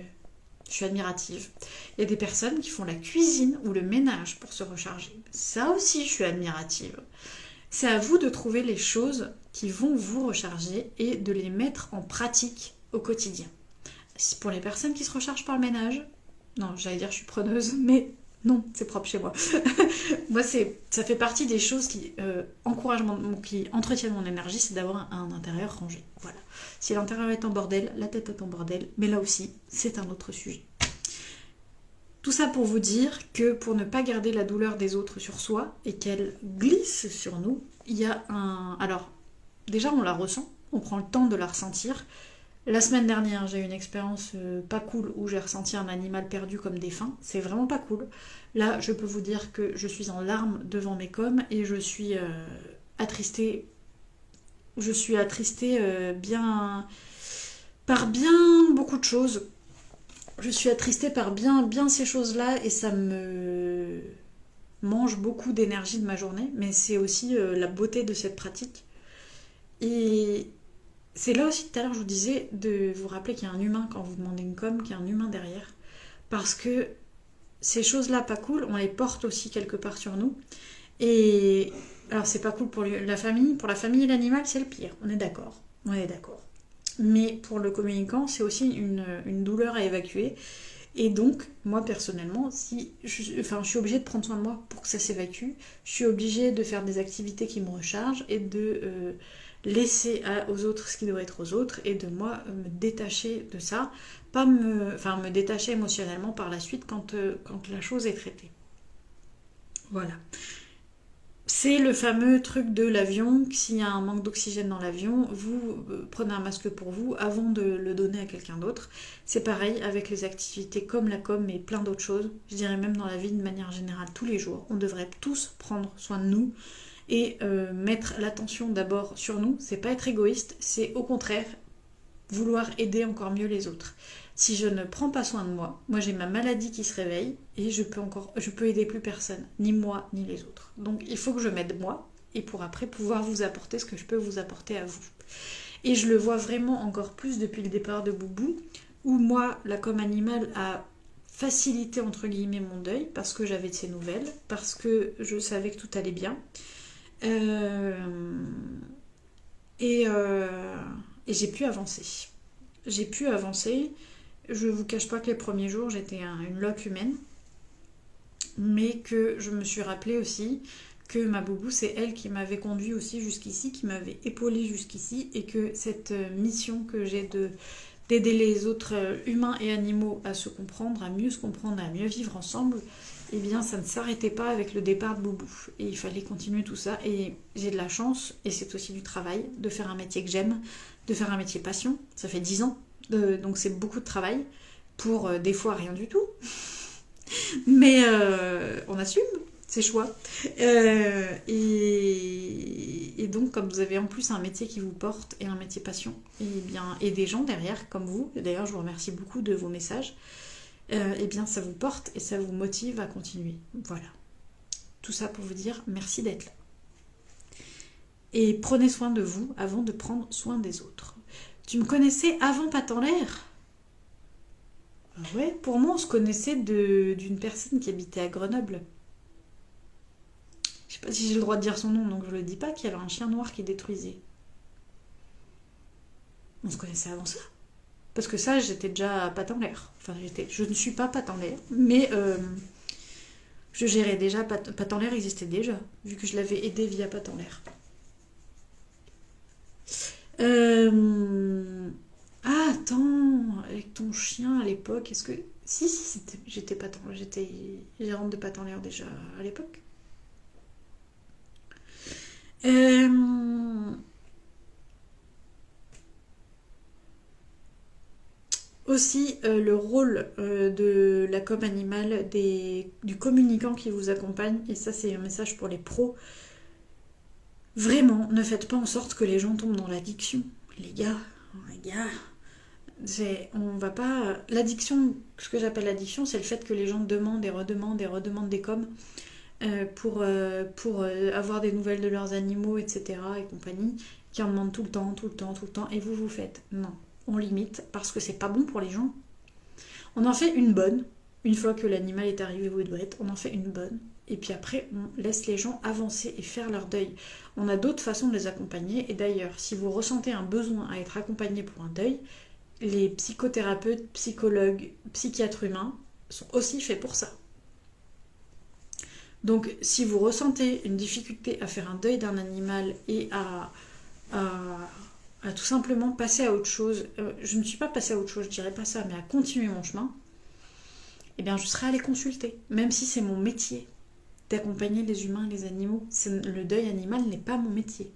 Je suis admirative. Il y a des personnes qui font la cuisine ou le ménage pour se recharger. Ça aussi, je suis admirative. C'est à vous de trouver les choses qui vont vous recharger et de les mettre en pratique au quotidien. Pour les personnes qui se rechargent par le ménage, non, j'allais dire je suis preneuse, mais non, c'est propre chez moi. Moi, ça fait partie des choses qui entretiennent mon énergie, c'est d'avoir un intérieur rangé. Voilà. Si l'intérieur est en bordel, la tête est en bordel, mais là aussi, c'est un autre sujet. Tout ça pour vous dire que pour ne pas garder la douleur des autres sur soi et qu'elle glisse sur nous, il y a un... Alors, déjà, on la ressent, on prend le temps de la ressentir. La semaine dernière, j'ai eu une expérience pas cool où j'ai ressenti un animal perdu comme défunt. C'est vraiment pas cool. Là, je peux vous dire que je suis en larmes devant mes coms et je suis attristée. Je suis attristée par bien beaucoup de choses. je suis attristée par bien ces choses-là et ça me mange beaucoup d'énergie de ma journée, mais c'est aussi la beauté de cette pratique. Et c'est là aussi, tout à l'heure, je vous disais de vous rappeler qu'il y a un humain quand vous demandez une com, qu'il y a un humain derrière. Parce que ces choses-là pas cool, on les porte aussi quelque part sur nous. Et alors, c'est pas cool pour la famille. Pour la famille et l'animal, c'est le pire. On est d'accord. On est d'accord. Mais pour le communicant, c'est aussi une douleur à évacuer. Et donc, moi personnellement, si je suis obligée de prendre soin de moi pour que ça s'évacue, je suis obligée de faire des activités qui me rechargent et de laisser aux autres ce qui doit être aux autres et de moi me détacher de ça, pas me détacher émotionnellement par la suite quand la chose est traitée. Voilà. C'est le fameux truc de l'avion, s'il y a un manque d'oxygène dans l'avion, vous prenez un masque pour vous avant de le donner à quelqu'un d'autre. C'est pareil avec les activités comme la com et plein d'autres choses. Je dirais même dans la vie de manière générale tous les jours. On devrait tous prendre soin de nous et mettre l'attention d'abord sur nous. C'est pas être égoïste, c'est au contraire vouloir aider encore mieux les autres. Si je ne prends pas soin de moi, moi j'ai ma maladie qui se réveille et je peux aider plus personne, ni moi ni les autres. Donc il faut que je m'aide moi et pour après pouvoir vous apporter ce que je peux vous apporter à vous. Et je le vois vraiment encore plus depuis le départ de Boubou, où moi la com animale a facilité entre guillemets mon deuil parce que j'avais de ses nouvelles, parce que je savais que tout allait bien. Et j'ai pu avancer. J'ai pu avancer. Je vous cache pas que les premiers jours, j'étais une loque humaine. Mais que je me suis rappelé aussi que ma Boubou, c'est elle qui m'avait conduit aussi jusqu'ici, qui m'avait épaulée jusqu'ici. Et que cette mission que j'ai d'aider les autres humains et animaux à se comprendre, à mieux se comprendre, à mieux vivre ensemble, eh bien ça ne s'arrêtait pas avec le départ de Boubou. Et il fallait continuer tout ça. Et j'ai de la chance, et c'est aussi du travail, de faire un métier que j'aime, de faire un métier passion. Ça fait 10 ans, donc c'est beaucoup de travail pour des fois rien du tout. Mais on assume ses choix. Et donc, comme vous avez en plus un métier qui vous porte et un métier passion, et des gens derrière comme vous, et d'ailleurs je vous remercie beaucoup de vos messages, et bien ça vous porte et ça vous motive à continuer. Voilà. Tout ça pour vous dire merci d'être là. Et prenez soin de vous avant de prendre soin des autres. Tu me connaissais avant Pattes en l'air ? Ouais, pour moi on se connaissait d'une personne qui habitait à Grenoble. Je sais pas si j'ai le droit de dire son nom, donc je le dis pas, qu'il y avait un chien noir qui détruisait. On se connaissait avant ça. Parce que ça, j'étais déjà Pattes en l'air. Enfin, je ne suis pas Pattes en l'air, mais je gérais déjà. Pattes en l'air existait déjà, vu que je l'avais aidé via Pattes en l'air. Ah, attends, avec ton chien à l'époque, est-ce que... Si, j'étais Pattes en l'air, j'étais gérante de Pattes en l'air déjà à l'époque. Aussi, le rôle de la com animale, du communicant qui vous accompagne, et ça c'est un message pour les pros, vraiment, ne faites pas en sorte que les gens tombent dans l'addiction. Les gars, on va pas... L'addiction, ce que j'appelle l'addiction, c'est le fait que les gens demandent et redemandent des coms pour avoir des nouvelles de leurs animaux, etc. et compagnie, qui en demandent tout le temps, et vous faites non. On limite parce que c'est pas bon pour les gens. On en fait une bonne, une fois que l'animal est arrivé au Woodbret, on en fait une bonne, et puis après on laisse les gens avancer et faire leur deuil. On a d'autres façons de les accompagner, et d'ailleurs, si vous ressentez un besoin à être accompagné pour un deuil, les psychothérapeutes, psychologues, psychiatres humains sont aussi faits pour ça. Donc si vous ressentez une difficulté à faire un deuil d'un animal et à tout simplement passer à autre chose, je ne suis pas passée à autre chose, je dirais pas ça, mais à continuer mon chemin, eh bien je serai allée consulter, même si c'est mon métier d'accompagner les humains et les animaux. Le deuil animal n'est pas mon métier.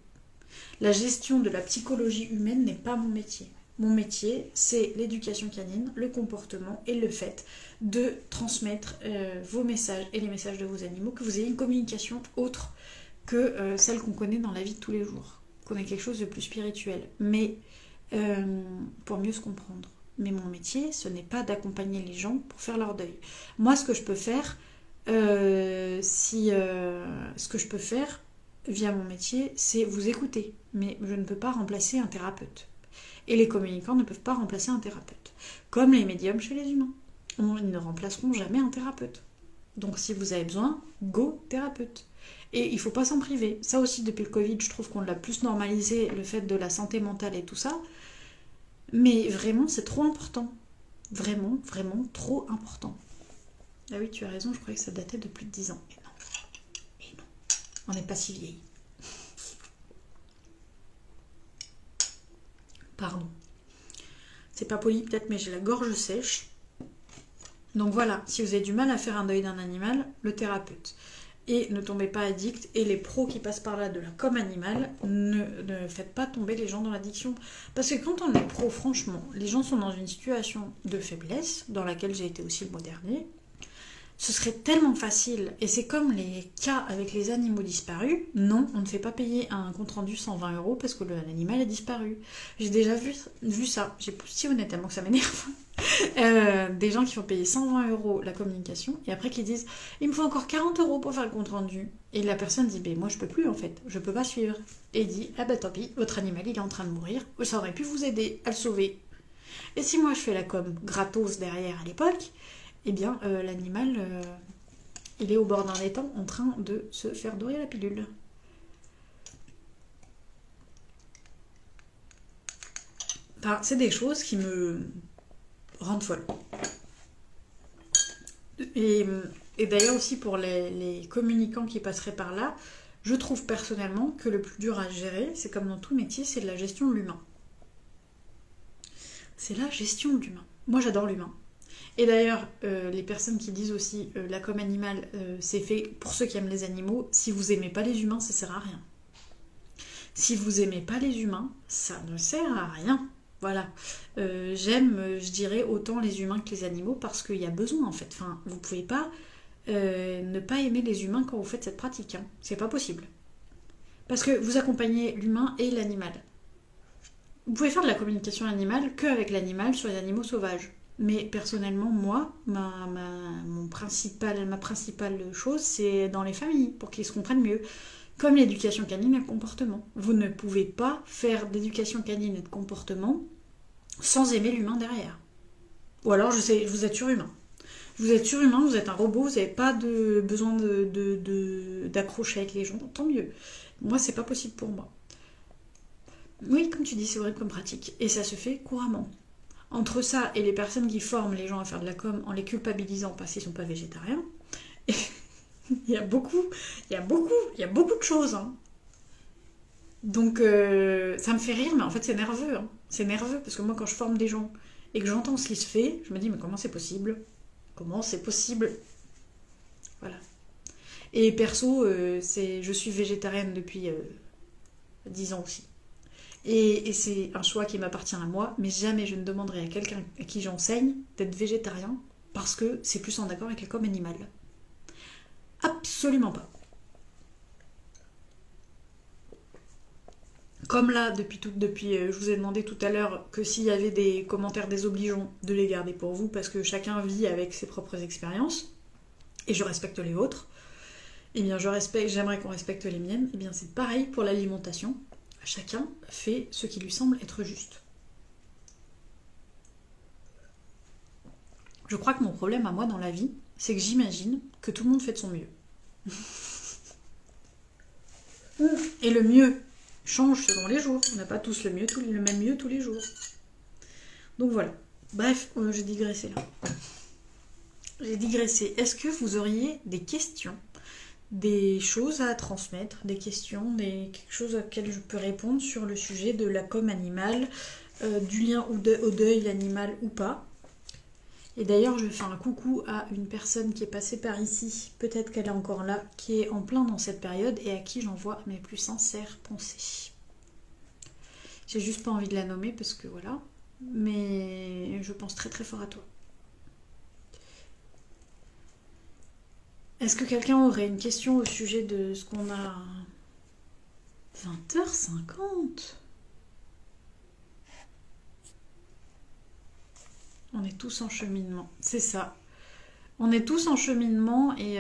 La gestion de la psychologie humaine n'est pas mon métier. Mon métier, c'est l'éducation canine, le comportement et le fait de transmettre vos messages et les messages de vos animaux, que vous ayez une communication autre que celle qu'on connaît dans la vie de tous les jours, qu'on ait quelque chose de plus spirituel, mais pour mieux se comprendre. mais mon métier, ce n'est pas d'accompagner les gens pour faire leur deuil. Moi, ce que je peux faire, ce que je peux faire via mon métier, c'est vous écouter, mais je ne peux pas remplacer un thérapeute. Et les communicants ne peuvent pas remplacer un thérapeute. Comme les médiums chez les humains. Ils ne remplaceront jamais un thérapeute. Donc si vous avez besoin, go thérapeute. Et il ne faut pas s'en priver. Ça aussi, depuis le Covid, je trouve qu'on l'a plus normalisé, le fait de la santé mentale et tout ça. Mais vraiment, c'est trop important. Vraiment, vraiment trop important. Ah oui, tu as raison, je croyais que ça datait de plus de 10 ans. Mais non. Mais non. On n'est pas si vieille. Pardon. C'est pas poli peut-être, mais j'ai la gorge sèche. Donc voilà, si vous avez du mal à faire un deuil d'un animal, le thérapeute. Et ne tombez pas addict. Et les pros qui passent par là de la com animale, ne faites pas tomber les gens dans l'addiction. Parce que quand on est pro, franchement, les gens sont dans une situation de faiblesse, dans laquelle j'ai été aussi le mois dernier. Ce serait tellement facile. Et c'est comme les cas avec les animaux disparus. Non, on ne fait pas payer un compte-rendu 120 € parce que l'animal a disparu. J'ai déjà vu ça. J'ai si honnêtement que ça m'énerve. Des gens qui font payer 120 € la communication et après qui disent il me faut encore 40 € pour faire le compte-rendu. Et la personne dit moi je peux plus en fait, je peux pas suivre. Et il dit ah bah tant pis, votre animal il est en train de mourir, ça aurait pu vous aider à le sauver. Et si moi je fais la com gratos derrière à l'époque, eh bien l'animal il est au bord d'un étang en train de se faire dorer la pilule. Enfin, c'est des choses qui me rendent folle. Et d'ailleurs aussi pour les communicants qui passeraient par là, je trouve personnellement que le plus dur à gérer, c'est comme dans tout métier, c'est de la gestion de l'humain. C'est la gestion de l'humain. Moi j'adore l'humain. Et d'ailleurs, les personnes qui disent aussi la com animale, c'est fait pour ceux qui aiment les animaux. Si vous aimez pas les humains, ça sert à rien. Si vous aimez pas les humains, ça ne sert à rien. Voilà. J'aime, je dirais, autant les humains que les animaux parce qu'il y a besoin en fait. Enfin, vous pouvez pas ne pas aimer les humains quand vous faites cette pratique. Hein. C'est pas possible. Parce que vous accompagnez l'humain et l'animal. Vous pouvez faire de la communication animale qu'avec l'animal sur les animaux sauvages. Mais personnellement, moi, ma principale chose, c'est dans les familles, pour qu'ils se comprennent mieux. Comme l'éducation canine et le comportement. Vous ne pouvez pas faire d'éducation canine et de comportement sans aimer l'humain derrière. Ou alors, vous êtes surhumain. Vous êtes surhumain, vous êtes un robot, vous n'avez pas besoin d'accrocher avec les gens, tant mieux. Moi, c'est pas possible pour moi. Oui, comme tu dis, c'est horrible comme pratique. Et ça se fait couramment. Entre ça et les personnes qui forment les gens à faire de la com en les culpabilisant parce qu'ils sont pas végétariens, il y a beaucoup de choses. Hein. Donc ça me fait rire, mais en fait c'est nerveux. Hein. C'est nerveux parce que moi quand je forme des gens et que j'entends ce qui se fait, je me dis mais comment c'est possible ? Comment c'est possible ? Voilà. Et perso, je suis végétarienne depuis 10 ans aussi. Et c'est un choix qui m'appartient à moi, mais jamais je ne demanderai à quelqu'un à qui j'enseigne d'être végétarien parce que c'est plus en accord avec la com animale. Absolument pas. Comme là, depuis je vous ai demandé tout à l'heure que s'il y avait des commentaires désobligeants, de les garder pour vous, parce que chacun vit avec ses propres expériences, et je respecte les vôtres, et bien j'aimerais qu'on respecte les miennes, et bien c'est pareil pour l'alimentation. Chacun fait ce qui lui semble être juste. Je crois que mon problème à moi dans la vie, c'est que j'imagine que tout le monde fait de son mieux. Et le mieux change selon les jours. On n'a pas tous le même mieux tous les jours. Donc voilà. Bref, j'ai digressé là. J'ai digressé. Est-ce que vous auriez des questions ? Des choses à transmettre, des questions, quelque chose auquel je peux répondre sur le sujet de la com animale, du lien au deuil animal ou pas. Et d'ailleurs, je fais un coucou à une personne qui est passée par ici, peut-être qu'elle est encore là, qui est en plein dans cette période et à qui j'envoie mes plus sincères pensées. J'ai juste pas envie de la nommer parce que voilà, mais je pense très très fort à toi. Est-ce que quelqu'un aurait une question au sujet de ce qu'on a 20h50 ? On est tous en cheminement, c'est ça. On est tous en cheminement et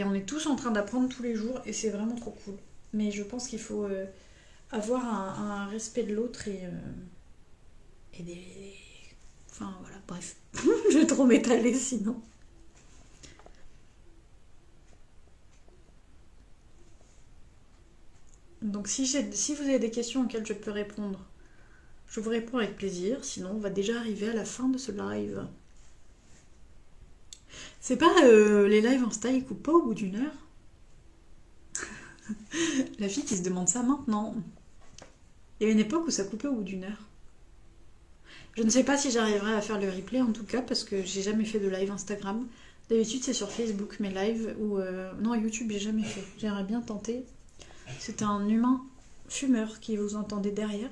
on est tous en train d'apprendre tous les jours et c'est vraiment trop cool. Mais je pense qu'il faut avoir un respect de l'autre et des... Enfin voilà, bref. Je vais trop m'étaler sinon. Donc si vous avez des questions auxquelles je peux répondre, je vous réponds avec plaisir. Sinon, on va déjà arriver à la fin de ce live. C'est pas les lives Insta, ils coupent pas au bout d'une heure? La fille qui se demande ça maintenant. Il y a une époque où ça coupait au bout d'une heure. Je ne sais pas si j'arriverai à faire le replay en tout cas parce que j'ai jamais fait de live Instagram. D'habitude c'est sur Facebook mes lives ou non YouTube j'ai jamais fait. J'aimerais bien tenter. C'était un humain fumeur qui vous entendait derrière.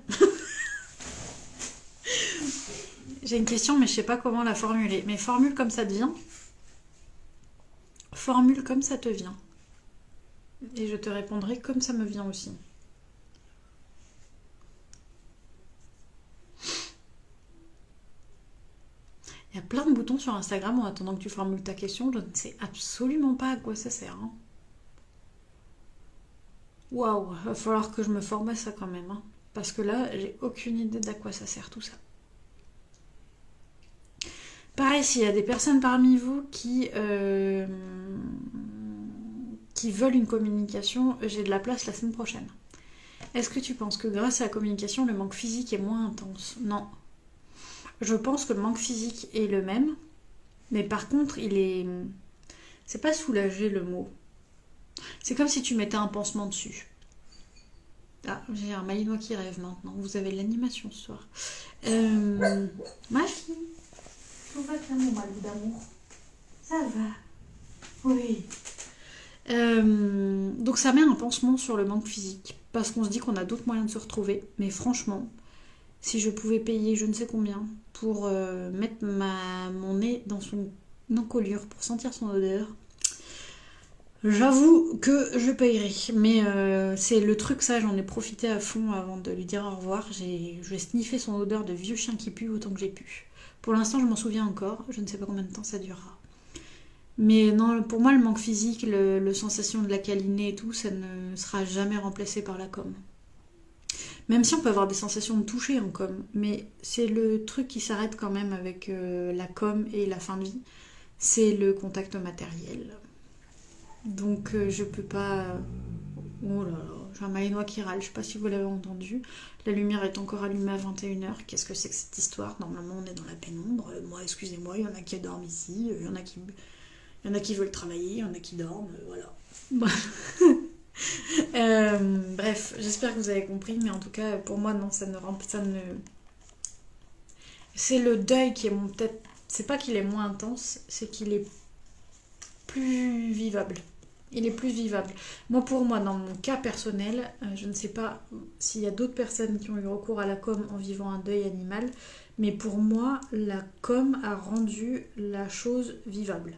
J'ai une question mais je sais pas comment la formuler. Mais formule comme ça te vient. Formule comme ça te vient. Et je te répondrai comme ça me vient aussi. Il y a plein de boutons sur Instagram en attendant que tu formules ta question. Je ne sais absolument pas à quoi ça sert. Hein. Waouh, va falloir que je me forme à ça quand même. Hein. Parce que là, j'ai aucune idée d'à quoi ça sert tout ça. Pareil, s'il y a des personnes parmi vous qui veulent une communication, j'ai de la place la semaine prochaine. Est-ce que tu penses que grâce à la communication, le manque physique est moins intense? Non. Je pense que le manque physique est le même, mais par contre, il est... C'est pas soulagé le mot. C'est comme si tu mettais un pansement dessus. Ah, j'ai un malinois qui rêve maintenant. Vous avez de l'animation ce soir. Ma fille, tout va bien mon malou d'amour. Ça va. Oui. Donc ça met un pansement sur le manque physique. Parce qu'on se dit qu'on a d'autres moyens de se retrouver. Mais franchement, si je pouvais payer je ne sais combien pour mettre mon nez dans son encolure pour sentir son odeur, j'avoue que je payerais. Mais c'est le truc, ça, j'en ai profité à fond avant de lui dire au revoir. Je vais sniffer son odeur de vieux chien qui pue autant que j'ai pu. Pour l'instant, je m'en souviens encore. Je ne sais pas combien de temps ça durera. Mais non, pour moi, le manque physique, le sensation de la câliner et tout, ça ne sera jamais remplacé par la com. Même si on peut avoir des sensations de toucher en com, mais c'est le truc qui s'arrête quand même avec la com et la fin de vie, c'est le contact matériel. Donc je peux pas... Oh là là, j'ai un malinois qui râle, je sais pas si vous l'avez entendu. La lumière est encore allumée à 21h, qu'est-ce que c'est que cette histoire? Normalement on est dans la pénombre, moi excusez-moi, il y en a qui dorment ici, il y en a qui veulent travailler, il y en a qui dorment, voilà. Bref, j'espère que vous avez compris, mais en tout cas, pour moi, non, ça ne... C'est le deuil qui est peut-être... C'est pas qu'il est moins intense, c'est qu'il est plus vivable. Il est plus vivable. Moi, pour moi, dans mon cas personnel, je ne sais pas s'il y a d'autres personnes qui ont eu recours à la com en vivant un deuil animal, mais pour moi, la com a rendu la chose vivable.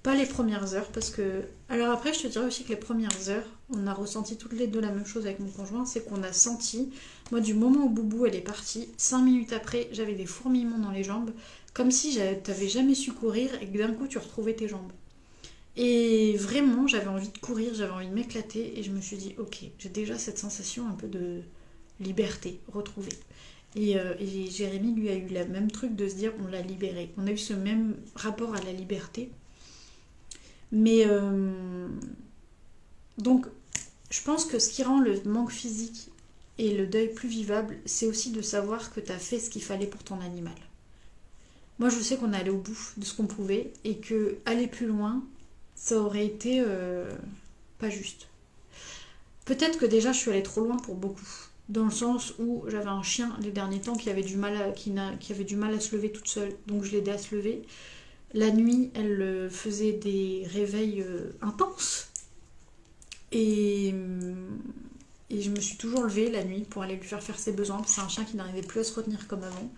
Pas les premières heures, parce que... Alors après, je te dirais aussi que les premières heures, on a ressenti toutes les deux la même chose avec mon conjoint, c'est qu'on a senti, moi du moment où Boubou elle est partie, 5 minutes après, j'avais des fourmillements dans les jambes, comme si t'avais jamais su courir et que d'un coup tu retrouvais tes jambes. Et vraiment, j'avais envie de courir, j'avais envie de m'éclater, et je me suis dit, ok, j'ai déjà cette sensation un peu de liberté retrouvée. Et Jérémy, lui, a eu le même truc de se dire, on l'a libéré. On a eu ce même rapport à la liberté. Mais donc, je pense que ce qui rend le manque physique et le deuil plus vivable, c'est aussi de savoir que tu as fait ce qu'il fallait pour ton animal. Moi, je sais qu'on est allé au bout de ce qu'on pouvait et que aller plus loin, ça aurait été pas juste. Peut-être que déjà, je suis allée trop loin pour beaucoup. Dans le sens où j'avais un chien les derniers temps qui avait du mal à se lever toute seule. Donc, je l'ai aidée à se lever. La nuit, elle faisait des réveils intenses. Et je me suis toujours levée la nuit pour aller lui faire ses besoins. C'est un chien qui n'arrivait plus à se retenir comme avant.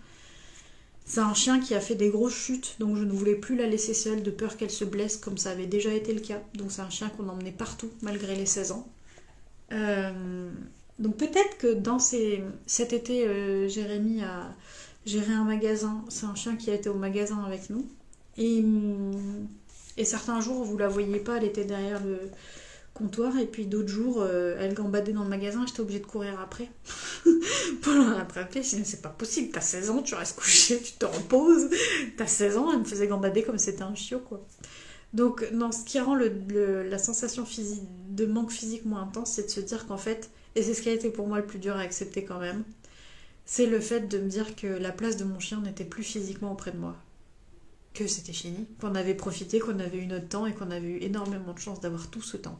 C'est un chien qui a fait des grosses chutes, donc je ne voulais plus la laisser seule de peur qu'elle se blesse comme ça avait déjà été le cas. Donc c'est un chien qu'on emmenait partout malgré les 16 ans. Donc peut-être que dans cet été, Jérémy a gérer un magasin. C'est un chien qui a été au magasin avec nous. Et certains jours, vous la voyez pas, elle était derrière le comptoir. Et puis d'autres jours, elle gambadait dans le magasin. J'étais obligée de courir après pour la rattraper. Je me dis, c'est pas possible, t'as 16 ans, tu restes couché, tu te reposes. T'as 16 ans, elle me faisait gambader comme si c'était un chiot, quoi. Donc, non, ce qui rend la sensation physique, de manque physique moins intense, c'est de se dire qu'en fait, et c'est ce qui a été pour moi le plus dur à accepter quand même, c'est le fait de me dire que la place de mon chien n'était plus physiquement auprès de moi. Que c'était fini, qu'on avait profité, qu'on avait eu notre temps et qu'on avait eu énormément de chance d'avoir tout ce temps.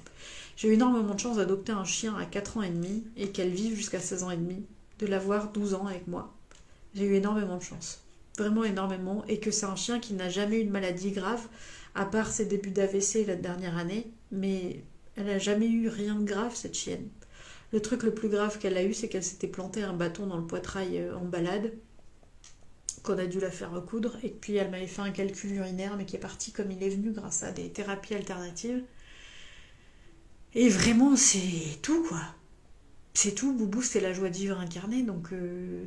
J'ai eu énormément de chance d'adopter un chien à 4 ans et demi et qu'elle vive jusqu'à 16 ans et demi, de l'avoir 12 ans avec moi. J'ai eu énormément de chance. Vraiment énormément. Et que c'est un chien qui n'a jamais eu de maladie grave, à part ses débuts d'AVC la dernière année, mais elle n'a jamais eu rien de grave, cette chienne. Le truc le plus grave qu'elle a eu, c'est qu'elle s'était plantée un bâton dans le poitrail en balade, qu'on a dû la faire recoudre, et puis elle m'avait fait un calcul urinaire, mais qui est parti comme il est venu grâce à des thérapies alternatives. Et vraiment, c'est tout, quoi. C'est tout, Boubou, c'est la joie de vivre incarnée, donc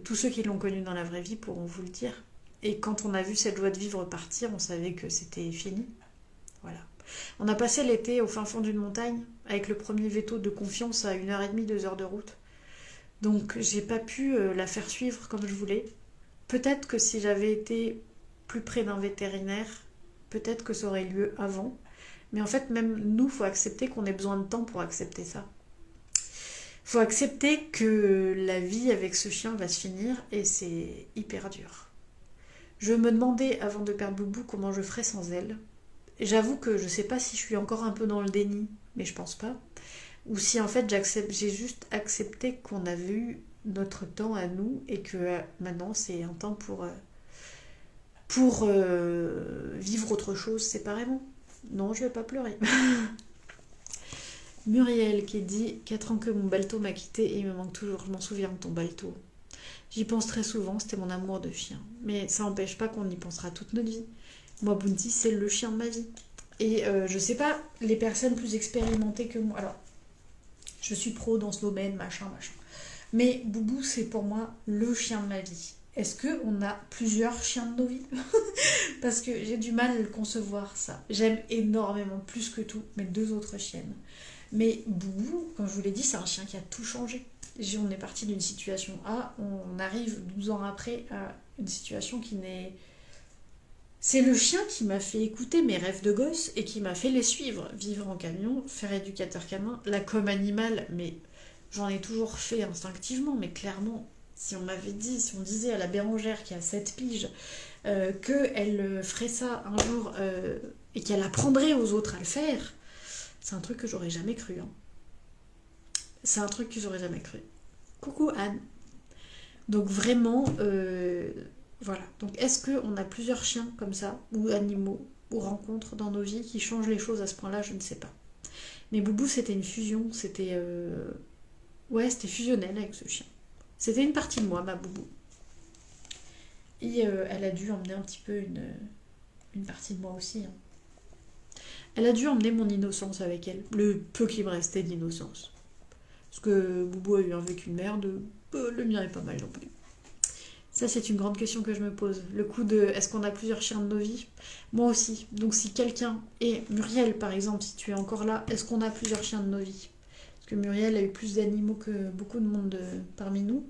tous ceux qui l'ont connue dans la vraie vie pourront vous le dire. Et quand on a vu cette joie de vivre partir, on savait que c'était fini. Voilà. On a passé l'été au fin fond d'une montagne, avec le premier veto de confiance à 1h30, 2 heures de route. Donc j'ai pas pu la faire suivre comme je voulais. Peut-être que si j'avais été plus près d'un vétérinaire, peut-être que ça aurait eu lieu avant. Mais en fait, même nous, il faut accepter qu'on ait besoin de temps pour accepter ça. Il faut accepter que la vie avec ce chien va se finir et c'est hyper dur. Je me demandais avant de perdre Boubou comment je ferais sans elle. J'avoue que je sais pas si je suis encore un peu dans le déni, mais je pense pas. Ou si en fait j'ai juste accepté qu'on avait eu notre temps à nous et que maintenant c'est un temps pour vivre autre chose séparément. Non, je vais pas pleurer. Muriel qui dit 4 ans que mon balto m'a quitté et il me manque toujours, je m'en souviens de ton balto. J'y pense très souvent, c'était mon amour de chien. Mais ça n'empêche pas qu'on y pensera toute notre vie. Moi, Bounty, c'est le chien de ma vie. Et je sais pas, les personnes plus expérimentées que moi. Alors, je suis pro dans ce domaine, machin. Mais Boubou, c'est pour moi le chien de ma vie. Est-ce qu'on a plusieurs chiens de nos vies? Parce que j'ai du mal à le concevoir, ça. J'aime énormément, plus que tout, mes 2 autres chiennes. Mais Boubou, comme je vous l'ai dit, c'est un chien qui a tout changé. On est parti d'une situation A, on arrive 12 ans après à une situation qui n'est... C'est le chien qui m'a fait écouter mes rêves de gosse et qui m'a fait les suivre. Vivre en camion, faire éducateur canin, la com animale, mais j'en ai toujours fait instinctivement, mais clairement, si on disait à la Bérangère qui a 7 piges qu'elle ferait ça un jour et qu'elle apprendrait aux autres à le faire, c'est un truc que j'aurais jamais cru. Hein. C'est un truc que j'aurais jamais cru. Coucou Anne. Donc vraiment, voilà. Donc est-ce qu'on a plusieurs chiens comme ça, ou animaux, ou rencontres dans nos vies qui changent les choses à ce point-là? Je ne sais pas. Mais Boubou, c'était une fusion, c'était... Ouais, c'était fusionnel avec ce chien. C'était une partie de moi, ma Boubou. Et elle a dû emmener un petit peu une partie de moi aussi. Hein. Elle a dû emmener mon innocence avec elle, le peu qui me restait d'innocence. Parce que Boubou a eu un vécu de merde, le mien est pas mal non plus. Ça, c'est une grande question que je me pose. Le coup de est-ce qu'on a plusieurs chiens de nos vies? Moi aussi. Donc si quelqu'un, et Muriel par exemple, si tu es encore là, est-ce qu'on a plusieurs chiens de nos vies? Parce que Muriel a eu plus d'animaux que beaucoup de monde parmi nous.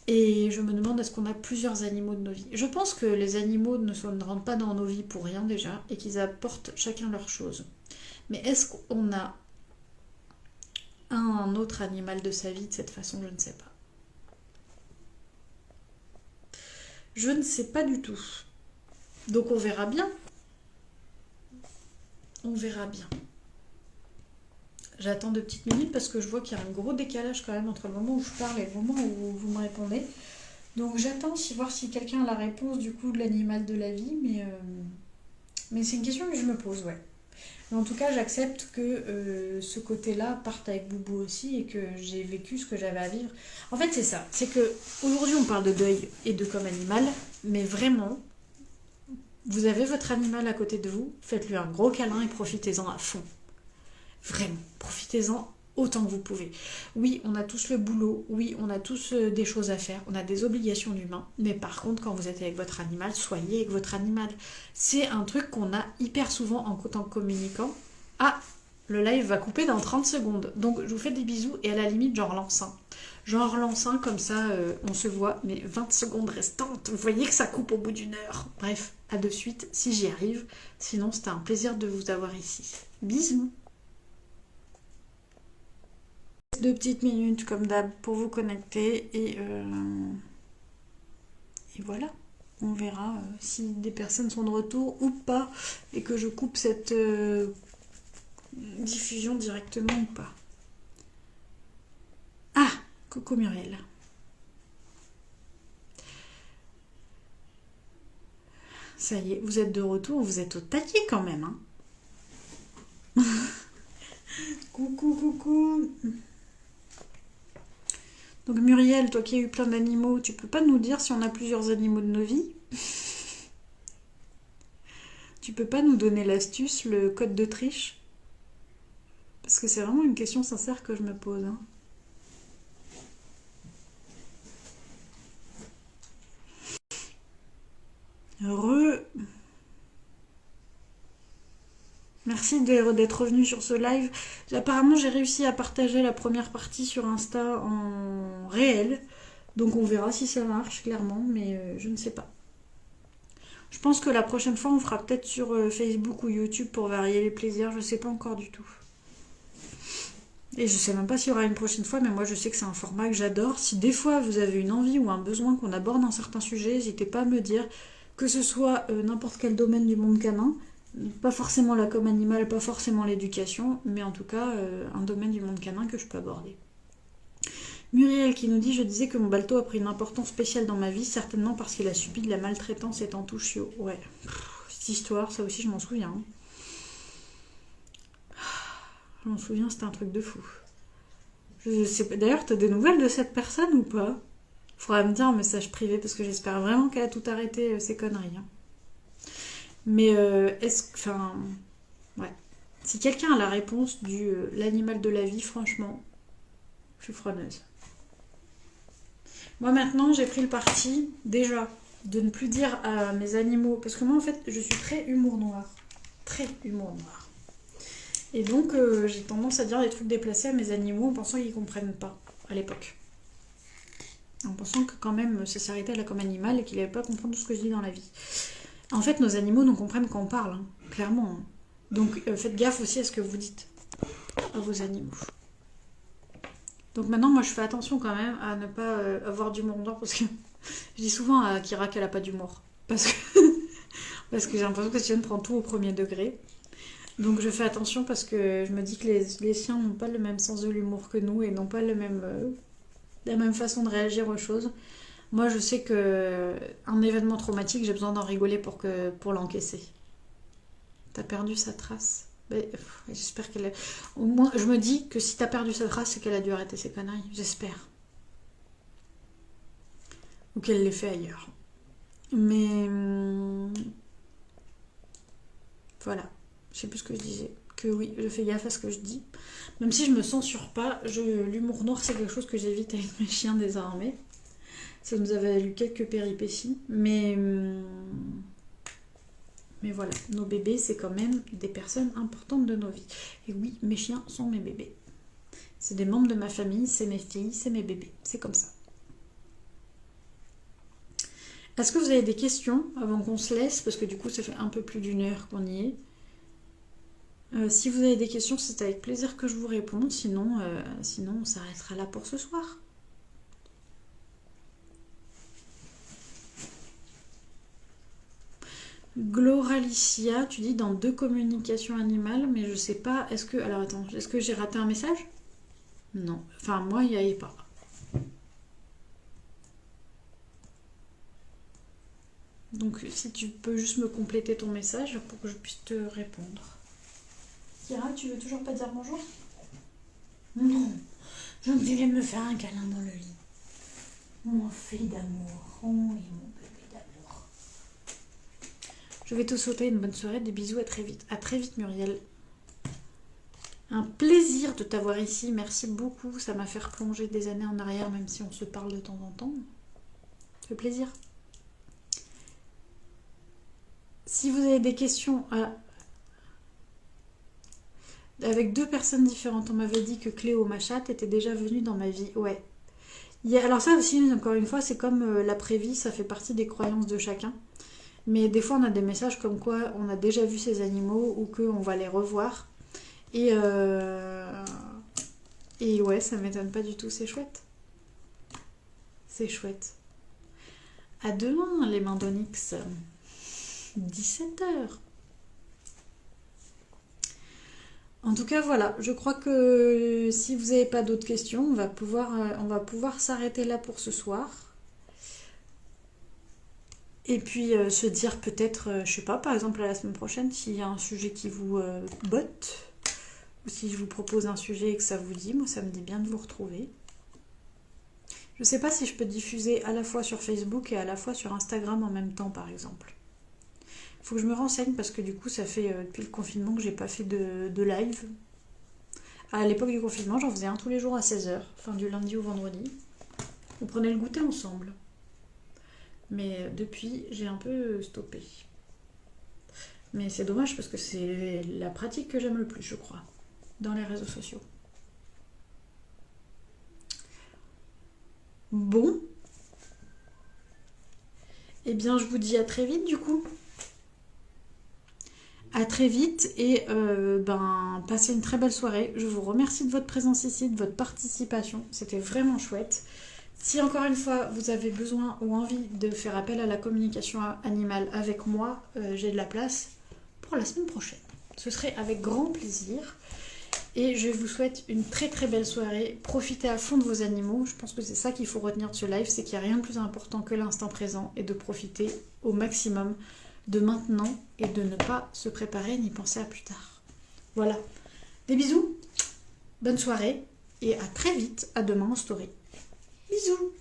Et je me demande est-ce qu'on a plusieurs animaux de nos vies. Je pense que les animaux ne rentrent pas dans nos vies pour rien déjà, et qu'ils apportent chacun leur chose. Mais est-ce qu'on a un autre animal de sa vie de cette façon? Je ne sais pas. Je ne sais pas du tout. Donc on verra bien. On verra bien. J'attends 2 petites minutes parce que je vois qu'il y a un gros décalage quand même entre le moment où je parle et le moment où vous me répondez. Donc j'attends voir si quelqu'un a la réponse du coup de l'animal de la vie. Mais c'est une question que je me pose, ouais. Mais en tout cas, j'accepte que ce côté-là parte avec Boubou aussi et que j'ai vécu ce que j'avais à vivre. En fait, c'est ça. C'est que aujourd'hui, on parle de deuil et de comme animal, mais vraiment, vous avez votre animal à côté de vous, faites-lui un gros câlin et profitez-en à fond. Vraiment, profitez-en autant que vous pouvez. Oui, on a tous le boulot, oui, on a tous des choses à faire, on a des obligations d'humain, mais par contre, quand vous êtes avec votre animal, soyez avec votre animal. C'est un truc qu'on a hyper souvent en tant que communicant. Ah, le live va couper dans 30 secondes, donc je vous fais des bisous et à la limite, j'en relance un. J'en relance un, comme ça, on se voit, mais 20 secondes restantes, vous voyez que ça coupe au bout d'une heure. Bref, à de suite, si j'y arrive. Sinon, c'était un plaisir de vous avoir ici. Bisous. 2 petites minutes comme d'hab pour vous connecter et voilà. On verra si des personnes sont de retour ou pas et que je coupe cette diffusion directement ou pas. Ah, coucou Muriel. Ça y est, vous êtes de retour, vous êtes au taquet quand même. Hein. Coucou, coucou. Donc Muriel, toi qui as eu plein d'animaux, tu peux pas nous dire si on a plusieurs animaux de nos vies? Tu peux pas nous donner l'astuce, le code de triche? Parce que c'est vraiment une question sincère que je me pose. Hein. Merci d'être revenu sur ce live. Apparemment, j'ai réussi à partager la première partie sur Insta en réel. Donc on verra si ça marche, clairement, mais je ne sais pas. Je pense que la prochaine fois, on fera peut-être sur Facebook ou YouTube pour varier les plaisirs. Je ne sais pas encore du tout. Et je ne sais même pas s'il y aura une prochaine fois, mais moi je sais que c'est un format que j'adore. Si des fois vous avez une envie ou un besoin qu'on aborde un certain sujet, n'hésitez pas à me le dire. Que ce soit n'importe quel domaine du monde canin. Pas forcément la com animale, pas forcément l'éducation, mais en tout cas un domaine du monde canin que je peux aborder. Muriel qui nous dit: je disais que mon balto a pris une importance spéciale dans ma vie, certainement parce qu'il a subi de la maltraitance étant tout chiot. Ouais, cette histoire, ça aussi je m'en souviens. Je m'en souviens, c'était un truc de fou. Je sais pas. D'ailleurs, t'as des nouvelles de cette personne ou pas? Faudra me dire en message privé parce que j'espère vraiment qu'elle a tout arrêté ces conneries. Hein. Mais enfin, ouais. Si quelqu'un a la réponse du l'animal de la vie, franchement, je suis freneuse. Moi maintenant, j'ai pris le parti, déjà, de ne plus dire à mes animaux, parce que moi en fait, je suis très humour noir. Très humour noir. Et donc, j'ai tendance à dire des trucs déplacés à mes animaux en pensant qu'ils comprennent pas, à l'époque. En pensant que quand même, ça s'arrêtait là comme animal et qu'il n'allait pas comprendre tout ce que je dis dans la vie. En fait, nos animaux nous comprennent quand on parle, hein, clairement. Hein. Donc, faites gaffe aussi à ce que vous dites à vos animaux. Donc maintenant, moi, je fais attention quand même à ne pas avoir d'humour noir parce que je dis souvent à Kira qu'elle a pas d'humour. Parce que j'ai l'impression que Sienne prend tout au premier degré. Donc je fais attention parce que je me dis que les chiens n'ont pas le même sens de l'humour que nous et n'ont pas la même façon de réagir aux choses. Moi, je sais qu'un événement traumatique, j'ai besoin d'en rigoler pour l'encaisser. T'as perdu sa trace. J'espère qu'elle... Au moins, je me dis que si t'as perdu sa trace, c'est qu'elle a dû arrêter ses conneries. J'espère. Ou qu'elle les fait ailleurs. Mais... voilà. Je sais plus ce que je disais. Que oui, je fais gaffe à ce que je dis. Même si je me censure pas, l'humour noir, c'est quelque chose que j'évite avec mes chiens désormais. Ça nous avait valu quelques péripéties. Mais voilà, nos bébés, c'est quand même des personnes importantes de nos vies. Et oui, mes chiens sont mes bébés. C'est des membres de ma famille, c'est mes filles, c'est mes bébés. C'est comme ça. Est-ce que vous avez des questions avant qu'on se laisse? Parce que du coup, ça fait un peu plus d'une heure qu'on y est. Si vous avez des questions, c'est avec plaisir que je vous réponds. Sinon, on s'arrêtera là pour ce soir. Gloralicia, tu dis dans 2 communications animales, mais je sais pas, est-ce que... Alors attends, est-ce que j'ai raté un message? Non, enfin moi il n'y avait pas. Donc si tu peux juste me compléter ton message pour que je puisse te répondre. Kira, tu veux toujours pas dire bonjour? Non, je voulais me faire un câlin dans le lit. Mon fille d'amour, oh et mon bébé d'amour. Je vais te souhaiter une bonne soirée, des bisous, à très vite. À très vite Muriel. Un plaisir de t'avoir ici. Merci beaucoup. Ça m'a fait replonger des années en arrière, même si on se parle de temps en temps. Ça fait plaisir. Si vous avez des questions avec 2 personnes différentes, on m'avait dit que Cléo, ma chatte, était déjà venue dans ma vie. Ouais. Alors ça aussi, encore une fois, c'est comme l'après-vie, ça fait partie des croyances de chacun. Mais des fois, on a des messages comme quoi on a déjà vu ces animaux ou qu'on va les revoir. Et ouais, ça m'étonne pas du tout, c'est chouette. C'est chouette. À demain, les mains d'Onyx. 17h. En tout cas, voilà, je crois que si vous n'avez pas d'autres questions, on va pouvoir s'arrêter là pour ce soir. Et puis se dire peut-être, je sais pas, par exemple à la semaine prochaine, s'il y a un sujet qui vous botte, ou si je vous propose un sujet et que ça vous dit, moi ça me dit bien de vous retrouver. Je sais pas si je peux diffuser à la fois sur Facebook et à la fois sur Instagram en même temps, par exemple. Faut que je me renseigne parce que du coup ça fait depuis le confinement que j'ai pas fait de live. À l'époque du confinement, j'en faisais un tous les jours à 16h, enfin du lundi au vendredi. On prenait le goûter ensemble. Mais depuis, j'ai un peu stoppé. Mais c'est dommage parce que c'est la pratique que j'aime le plus, je crois, dans les réseaux sociaux. Bon. Eh bien, je vous dis à très vite du coup. À très vite et passez une très belle soirée. Je vous remercie de votre présence ici, de votre participation. C'était vraiment chouette. Si encore une fois vous avez besoin ou envie de faire appel à la communication animale avec moi, j'ai de la place pour la semaine prochaine. Ce serait avec grand plaisir. Et je vous souhaite une très très belle soirée. Profitez à fond de vos animaux. Je pense que c'est ça qu'il faut retenir de ce live, c'est qu'il n'y a rien de plus important que l'instant présent et de profiter au maximum de maintenant et de ne pas se préparer ni penser à plus tard. Voilà. Des bisous, bonne soirée et à très vite, à demain en story. Bisous.